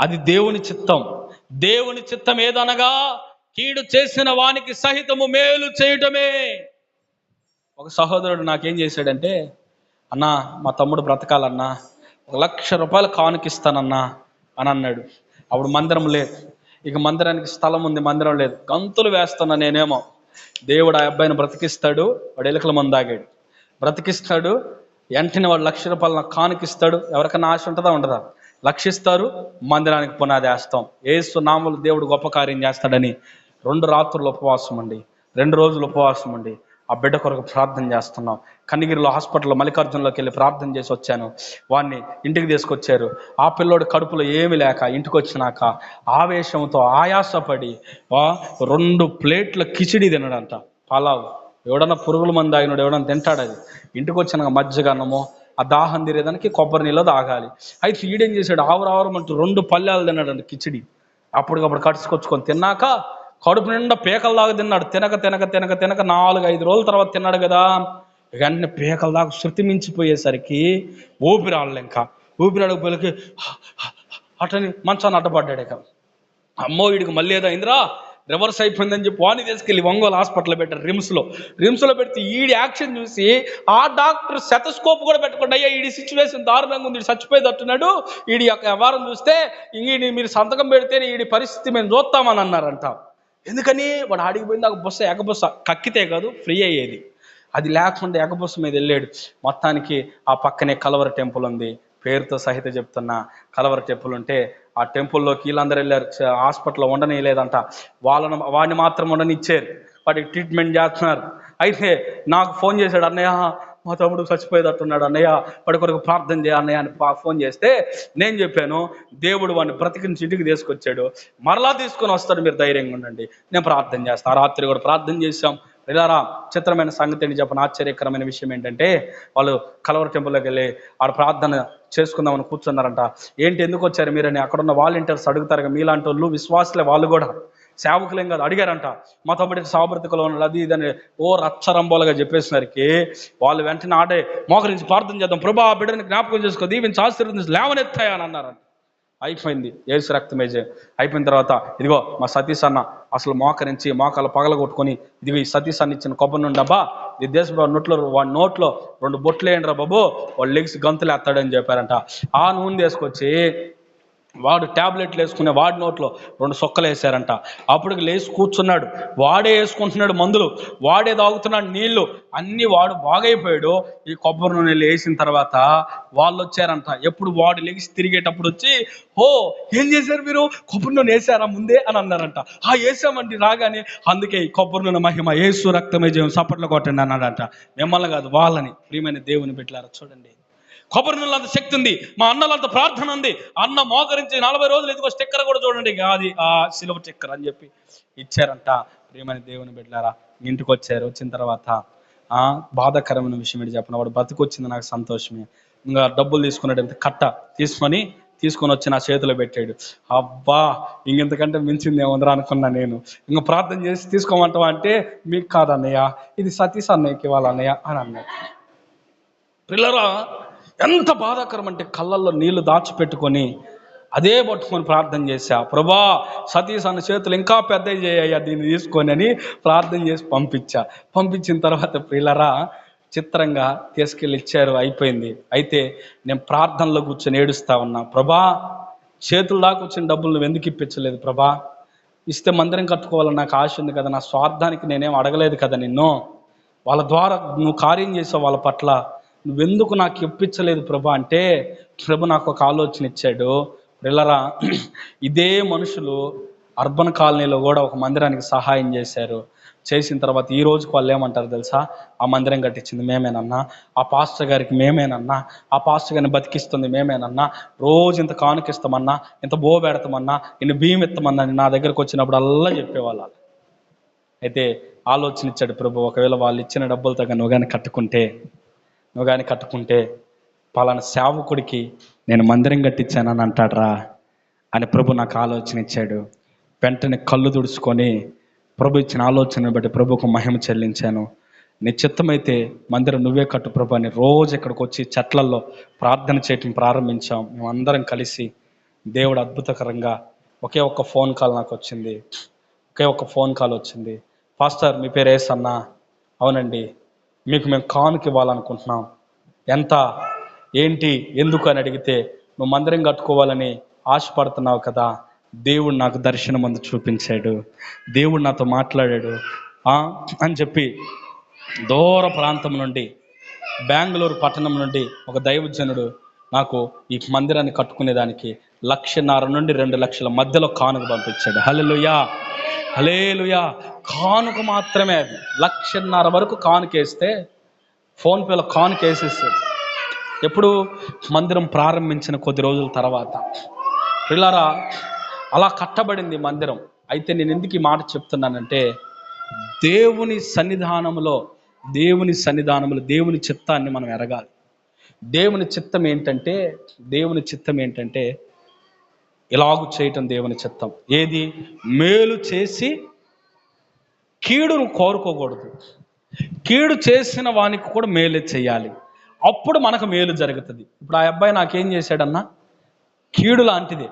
అది దేవుని చిత్తం. దేవుని చిత్తం ఏదనగా కీడు చేసిన వానికి సహితము మేలు చేయటమే. ఒక సహోదరుడు నాకేం చేశాడంటే, అన్నా మా తమ్ముడు బ్రతకాలన్నా 1,00,000 రూపాయలు కానుకిస్తానన్నా అని అన్నాడు. అప్పుడు మందిరం లేదు, ఇక మందిరానికి స్థలం ఉంది, మందిరం లేదు. గంతులు వేస్తున్నా నేనేమో, దేవుడు ఆ అబ్బాయిని బ్రతికిస్తాడు, వాడు ఎలుకల మందు ఆగాడు, బ్రతికిస్తాడు, వెంటనే వాడు 1,00,000 రూపాయలు నాకు కానుకిస్తాడు. ఎవరికన్నా ఆశ ఉంటుందా ఉండదా? లక్షిస్తారు, మందిరానికి పునాది వేస్తాం. యేసు నామములో దేవుడు గొప్ప కార్యం చేస్తాడని 2 రాత్రులు ఉపవాసం ఉండి 2 రోజులు ఉపవాసం ఉండి ఆ బిడ్డ కొరకు ప్రార్థన చేస్తున్నాం. కనిగిరిలో హాస్పిటల్లో మల్లికార్జునలోకి వెళ్ళి ప్రార్థన చేసి వచ్చాను. వాడిని ఇంటికి తీసుకొచ్చారు. ఆ పిల్లోడు కడుపులో ఏమి లేక ఇంటికి వచ్చినాక ఆవేశంతో ఆయాసపడి 2 ప్లేట్ల కిచిడి తినడంట, పలావ్. ఎవడన్నా పురుగుల మంది ఆగినాడు, ఎవడన్నా తింటాడు. అది ఇంటికి వచ్చినాక మజ్జిగ అన్నమో, ఆ దాహం తీరేదానికి కొబ్బరి నీళ్ళు తాగాలి. అయితే ఈడేం చేశాడు, ఆవరావరమంటూ 2 పళ్ళాలు తిన్నాడంట కిచిడి. అప్పటికప్పుడు కడుచుకొచ్చుకొని తిన్నాక కడుపు నిండా పేకల దాకా తిన్నాడు. తినక తినక తినక తినక 4-5 రోజుల తర్వాత తిన్నాడు కదా, వెంటనే పేకల దాకా శృతి మించిపోయేసరికి ఊపిరాడలే. ఇంకా ఊపిరాడకపోయేకి అటని మంచాన్ని అడ్డపడ్డాడు. ఇక అమ్మో వీడికి మళ్ళీ ఏదో అయిందిరా, రివర్స్ అయిపోయిందని చెప్పి వాడిని తీసుకెళ్ళి ఒంగోలు హాస్పిటల్లో పెట్టారు, రిమ్స్లో పెడితే ఈడి యాక్షన్ చూసి ఆ డాక్టర్ సెటస్కోప్ కూడా పెట్టకుండా, అయ్యా ఈడి సిచ్యువేషన్ దారుణంగా ఉంది, చచ్చిపోయేటట్టున్నాడు, ఈడి యొక్క వ్యవహారం చూస్తే ఇంక మీరు సంతకం పెడితే ఈడి పరిస్థితి మేము చూస్తామని అన్నారంట. ఎందుకని? వాడు ఆడిగిపోయింది ఆ బుస్స, ఎగబుస్స కక్కితే కాదు ఫ్రీ అయ్యేది, అది లేకుండా ఎగబుస్స మీద వెళ్ళాడు. మొత్తానికి ఆ పక్కనే కలవర టెంపుల్ ఉంది, పేరుతో సహిత చెప్తున్నా. కలవర టెంపుల్ ఉంటే ఆ టెంపుల్లోకి వీళ్ళందరూ వెళ్ళారు. హాస్పిటల్లో ఉండనిలేదంట, వాడిని మాత్రం ఉండనిచ్చారు. వాడికి ట్రీట్మెంట్ చేస్తున్నారు. అయితే నాకు ఫోన్ చేశాడు, అన్నయ్య మా తమ్ముడు చచ్చిపోయేటట్టున్నాడు అన్నయ్య, వాడి కొరకు ప్రార్థన చేయ అన్నయ్య అని ఫోన్ చేస్తే నేను చెప్పాను, దేవుడు వాడిని బ్రతికించి ఇంటికి తీసుకొచ్చాడు, మరలా తీసుకొని వస్తాడు, మీరు ధైర్యంగా ఉండండి, నేను ప్రార్థన చేస్తాను. ఆ రాత్రి కూడా ప్రార్థన చేశాం. పిల్లారా, చిత్రమైన సంగతి ఏంటి చెప్పిన, ఆశ్చర్యకరమైన విషయం ఏంటంటే, వాళ్ళు కలవర టెంపుల్లోకి వెళ్ళి ఆడ ప్రార్థన చేసుకుందామని కూర్చున్నారంట. ఏంటి ఎందుకు వచ్చారు మీరని అక్కడున్న వాలంటీర్స్ అడుగుతారు. మీలాంటి వాళ్ళు విశ్వాసులే, వాళ్ళు కూడా సేవకులేం కాదు, అడిగారంట. మా తమ్ముడికి సావబ్రతికలో ఉన్నది అది ఇదని రచ్చరంబోలుగా చెప్పేసరికి వాళ్ళు వెంటనే ఆడే మోకరించి ప్రార్థన చేద్దాం, ప్రభా బిడ్డని జ్ఞాపకం చేసుకో, దీవించి ఆశీర్వదించి లేవనెత్తాయని అన్నారంట. అయిపోయింది. యేసు రక్తమే జయం. అయిపోయిన తర్వాత ఇదిగో మా సతీష్ అన్న అసలు మోకరించి మోకాలు పగల కొట్టుకొని ఇదిగో ఈ సతీష్ అన్న ఇచ్చిన కొబ్బరి నుండి డబ్బా ఈ దేశ వాడి నోట్లో 2 బొట్లు వేయండి రా బాబు, వాడు లెగ్స్ గంతులు ఎత్తాడని చెప్పారంట. ఆ నూనె తీసుకొచ్చి వాడు ట్యాబ్లెట్లు వేసుకునే వాడి నోట్లో 2 సొక్కలు వేసారంట. అప్పటికి లేచి కూర్చున్నాడు, వాడే వేసుకుంటున్నాడు మందులు, వాడే తాగుతున్నాడు నీళ్లు, అన్నీ వాడు బాగైపోయాడు. ఈ కొబ్బరి నూనె వేసిన తర్వాత వాళ్ళు వచ్చారంట. ఎప్పుడు వాడు లెగిసి తిరిగేటప్పుడు వచ్చి, ఓ ఏం చేశారు మీరు, కొబ్బరి నూనె వేసారా ముందే అని అన్నారంట. వేసామండి రాగానే. అందుకే ఈ కొబ్బరి నూనె మహిమ, యేసు రక్తమే జయం, సపట్లు కొట్టండి అన్నాడంట. మిమ్మల్ని కాదు వాళ్ళని. ప్రియమైన దేవుని బిడ్డలారా చూడండి, కొబ్బరి నూనెలో అంత శక్తి ఉంది, మా అన్నలో అంత ప్రార్థన ఉంది. అన్న మోకరించి 40 రోజులు ఎదుగో స్టిక్కర్ కూడా చూడండి, అది ఆ సిలువ స్టిక్కర్ అని చెప్పి ఇచ్చారంట. ప్రియమైన దేవుని బిడ్డలారా ఇంటికి వచ్చారు. వచ్చిన తర్వాత బాధాకరమైన విషయం ఏంటి చెప్పిన, వాడు బతికొచ్చింది నాకు సంతోషమే. ఇంకా డబ్బులు తీసుకున్నాడు, కట్ట తీసుకొని వచ్చి నా చేతిలో పెట్టాడు. అబ్బా ఇంకెంతకంటే మించింది ఏముందిరా అనుకున్నా నేను. ఇంకా ప్రార్థన చేసి తీసుకోమంటావా అంటే, మీకు కాదన్నయ్య, ఇది సతీష్ అన్నయ్యకి ఇవ్వాలన్నయ్య అని అన్నాడు. పిల్లరా ఎంత బాధాకరం అంటే, కళ్ళల్లో నీళ్లు దాచిపెట్టుకొని అదే పట్టుకొని ప్రార్థన చేశా. ప్రభా సతీష్ అన్న చేతులు ఇంకా పెద్దవి చేయ్యా దీన్ని తీసుకొని అని ప్రార్థన చేసి పంపించిన తర్వాత పిల్లరా చిత్రంగా తీసుకెళ్ళి ఇచ్చారు. అయిపోయింది. అయితే నేను ప్రార్థనలో కూర్చొని ఏడుస్తా ఉన్నా, ప్రభా చేతులు దాకా వచ్చిన డబ్బులు నువ్వు ఎందుకు ఇప్పించలేదు ప్రభా, ఇస్తే మందిరం కట్టుకోవాలని నాకు ఆశ ఉంది కదా, నా స్వార్థానికి నేనేం అడగలేదు కదా నిన్ను, వాళ్ళ ద్వారా నువ్వు కార్యం చేసావు వాళ్ళ పట్ల, నువ్వెందుకు నాకు ఇప్పించలేదు ప్రభా అంటే, ప్రభు నాకు ఒక ఆలోచన ఇచ్చాడు. పిల్లరా ఇదే మనుషులు అర్బన్ కాలనీలో కూడా ఒక మందిరానికి సహాయం చేసిన తర్వాత ఈ రోజుకి వాళ్ళు ఏమంటారు తెలుసా, ఆ మందిరం కట్టించింది మేమేనన్నా, ఆ పాస్టర్ గారికి మేమేనన్నా, ఆ పాస్టర్ గారిని బతికిస్తుంది మేమేనన్నా, రోజు ఇంత కానుకిస్తామన్నా, ఇంత బో పెడతామన్నా, ఇన్ని బియ్యం ఇస్తామన్నా నా దగ్గరకు వచ్చినప్పుడు అల్లా చెప్పేవాళ్ళు. అయితే ఆలోచన ఇచ్చాడు ప్రభు, ఒకవేళ వాళ్ళు ఇచ్చిన డబ్బులతో నువ్వు కానీ కట్టుకుంటే పలానా సేవకుడికి నేను మందిరం కట్టించానని అంటాడరా అని ప్రభు నాకు ఆలోచన ఇచ్చాడు. వెంటనే కళ్ళు తుడుచుకొని ప్రభు ఇచ్చిన ఆలోచనను బట్టి ప్రభుకు మహిమ చెల్లించాను. నీ చిత్తమైతే మందిరం నువ్వే కట్టు ప్రభు అని రోజు ఇక్కడికి వచ్చి చెట్లల్లో ప్రార్థన చేయటం ప్రారంభించాం. మేమందరం కలిసి దేవుడు అద్భుతకరంగా ఒకే ఒక్క ఫోన్ కాల్ నాకు వచ్చింది. పాస్టర్ మీ పేరు ఏసన్నా? అవునండి, మీకు మేము కానుక ఇవ్వాలనుకుంటున్నాం. ఎంత, ఏంటి, ఎందుకు అని అడిగితే, నువ్వు మందిరం కట్టుకోవాలని ఆశపడుతున్నావు కదా, దేవుడు నాకు దర్శనం అందు చూపించాడు, దేవుడు నాతో మాట్లాడాడు అని చెప్పి దూర ప్రాంతం నుండి, బెంగళూరు పట్టణం నుండి ఒక దైవజనుడు నాకు ఈ మందిరాన్ని కట్టుకునేదానికి 1.5 నుండి 2 లక్షల మధ్యలో కానుక పంపించాడు. హల్లెలూయా. కానుక మాత్రమే, అది 1.5 వరకు కానుకేస్తే ఫోన్పేలో కానుకేసేసాడు. ఎప్పుడు మందిరం ప్రారంభించిన కొద్ది రోజుల తర్వాత. పిల్లరా అలా కట్టబడింది మందిరం. అయితే నేను ఎందుకు ఈ మాట చెప్తున్నానంటే, దేవుని సన్నిధానంలో దేవుని చిత్తాన్ని మనం ఎరగాలి. దేవుని చిత్తం ఏంటంటే ఇలాగు చేయటం దేవుని చిత్తం. ఏది? మేలు చేసి కీడును కోరుకోకూడదు. కీడు చేసిన వానికి కూడా మేలు చేయాలి, అప్పుడు మనకు మేలు జరుగుతుంది. ఇప్పుడు ఆ అబ్బాయి నాకేం చేశాడన్నా? కీడు లాంటిదే.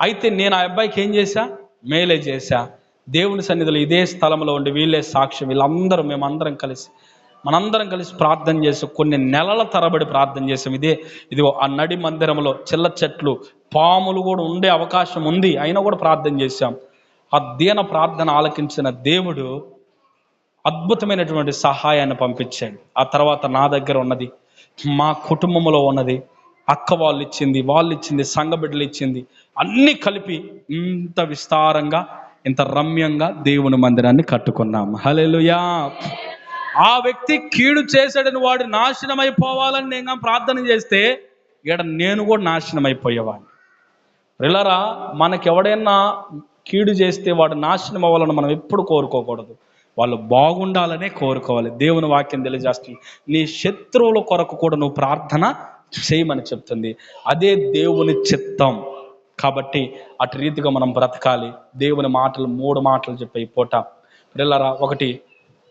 అయితే నేను ఆ అబ్బాయికి ఏం చేశా? మేలే చేశా. దేవుని సన్నిధిలో ఇదే స్థలంలో ఉండి వీళ్ళే సాక్ష్యం, మనందరం కలిసి ప్రార్థన చేసాం. కొన్ని నెలల తరబడి ప్రార్థన చేసాం. ఇదిగో ఆ నడి మందిరంలో చిల్ల చెట్లు, పాములు కూడా ఉండే అవకాశం ఉంది, అయినా కూడా ప్రార్థన చేశాం. ఆ దీన ప్రార్థన ఆలకించిన దేవుడు అద్భుతమైనటువంటి సహాయాన్ని పంపించాడు. ఆ తర్వాత నా దగ్గర ఉన్నది, మా కుటుంబంలో ఉన్నది, అక్క వాళ్ళు ఇచ్చింది, సంఘ బిడ్డలు ఇచ్చింది, అన్నీ కలిపి ఇంత విస్తారంగా, ఇంత రమ్యంగా దేవుని మందిరాన్ని కట్టుకున్నాం. హల్లెలూయా. ఆ వ్యక్తి కీడు చేశాడని వాడు నాశనం అయిపోవాలని నేను ప్రార్థన చేస్తే నేను కూడా నాశనం అయిపోయేవాడిని. పిల్లరా మనకెవడైనా కీడు చేస్తే వాడు నాశనం అవ్వాలని మనం ఎప్పుడు కోరుకోకూడదు, వాళ్ళు బాగుండాలనే కోరుకోవాలి. దేవుని వాక్యం తెలియజేస్తుంది, నీ శత్రువుల కొరకు కూడా నువ్వు ప్రార్థన చేయమని చెప్తుంది. అదే దేవుని చిత్తం. కాబట్టి అటు రీతిగా మనం బ్రతకాలి. దేవుని మాటలు 3 మాటలు చెప్పే ఈ పూట పిల్లరా, ఒకటి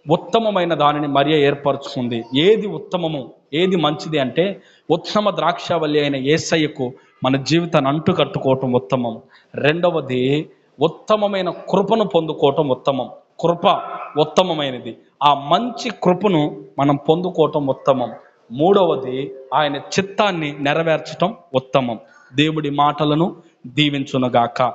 ఉత్తమమైన దానిని మరియ ఏర్పరచుకుంది. ఏది ఉత్తమము, ఏది మంచిది అంటే ఉత్తమ ద్రాక్షవల్లి అయిన యేసయ్యకు మన జీవితాన్ని అంటు కట్టుకోవటం ఉత్తమం. రెండవది ఉత్తమమైన కృపను పొందుకోవటం ఉత్తమం. కృప ఉత్తమమైనది. ఆ మంచి కృపను మనం పొందుకోవటం ఉత్తమం. మూడవది ఆయన చిత్తాన్ని నెరవేర్చటం ఉత్తమం. దేవుడి మాటలను దీవించునుగాక.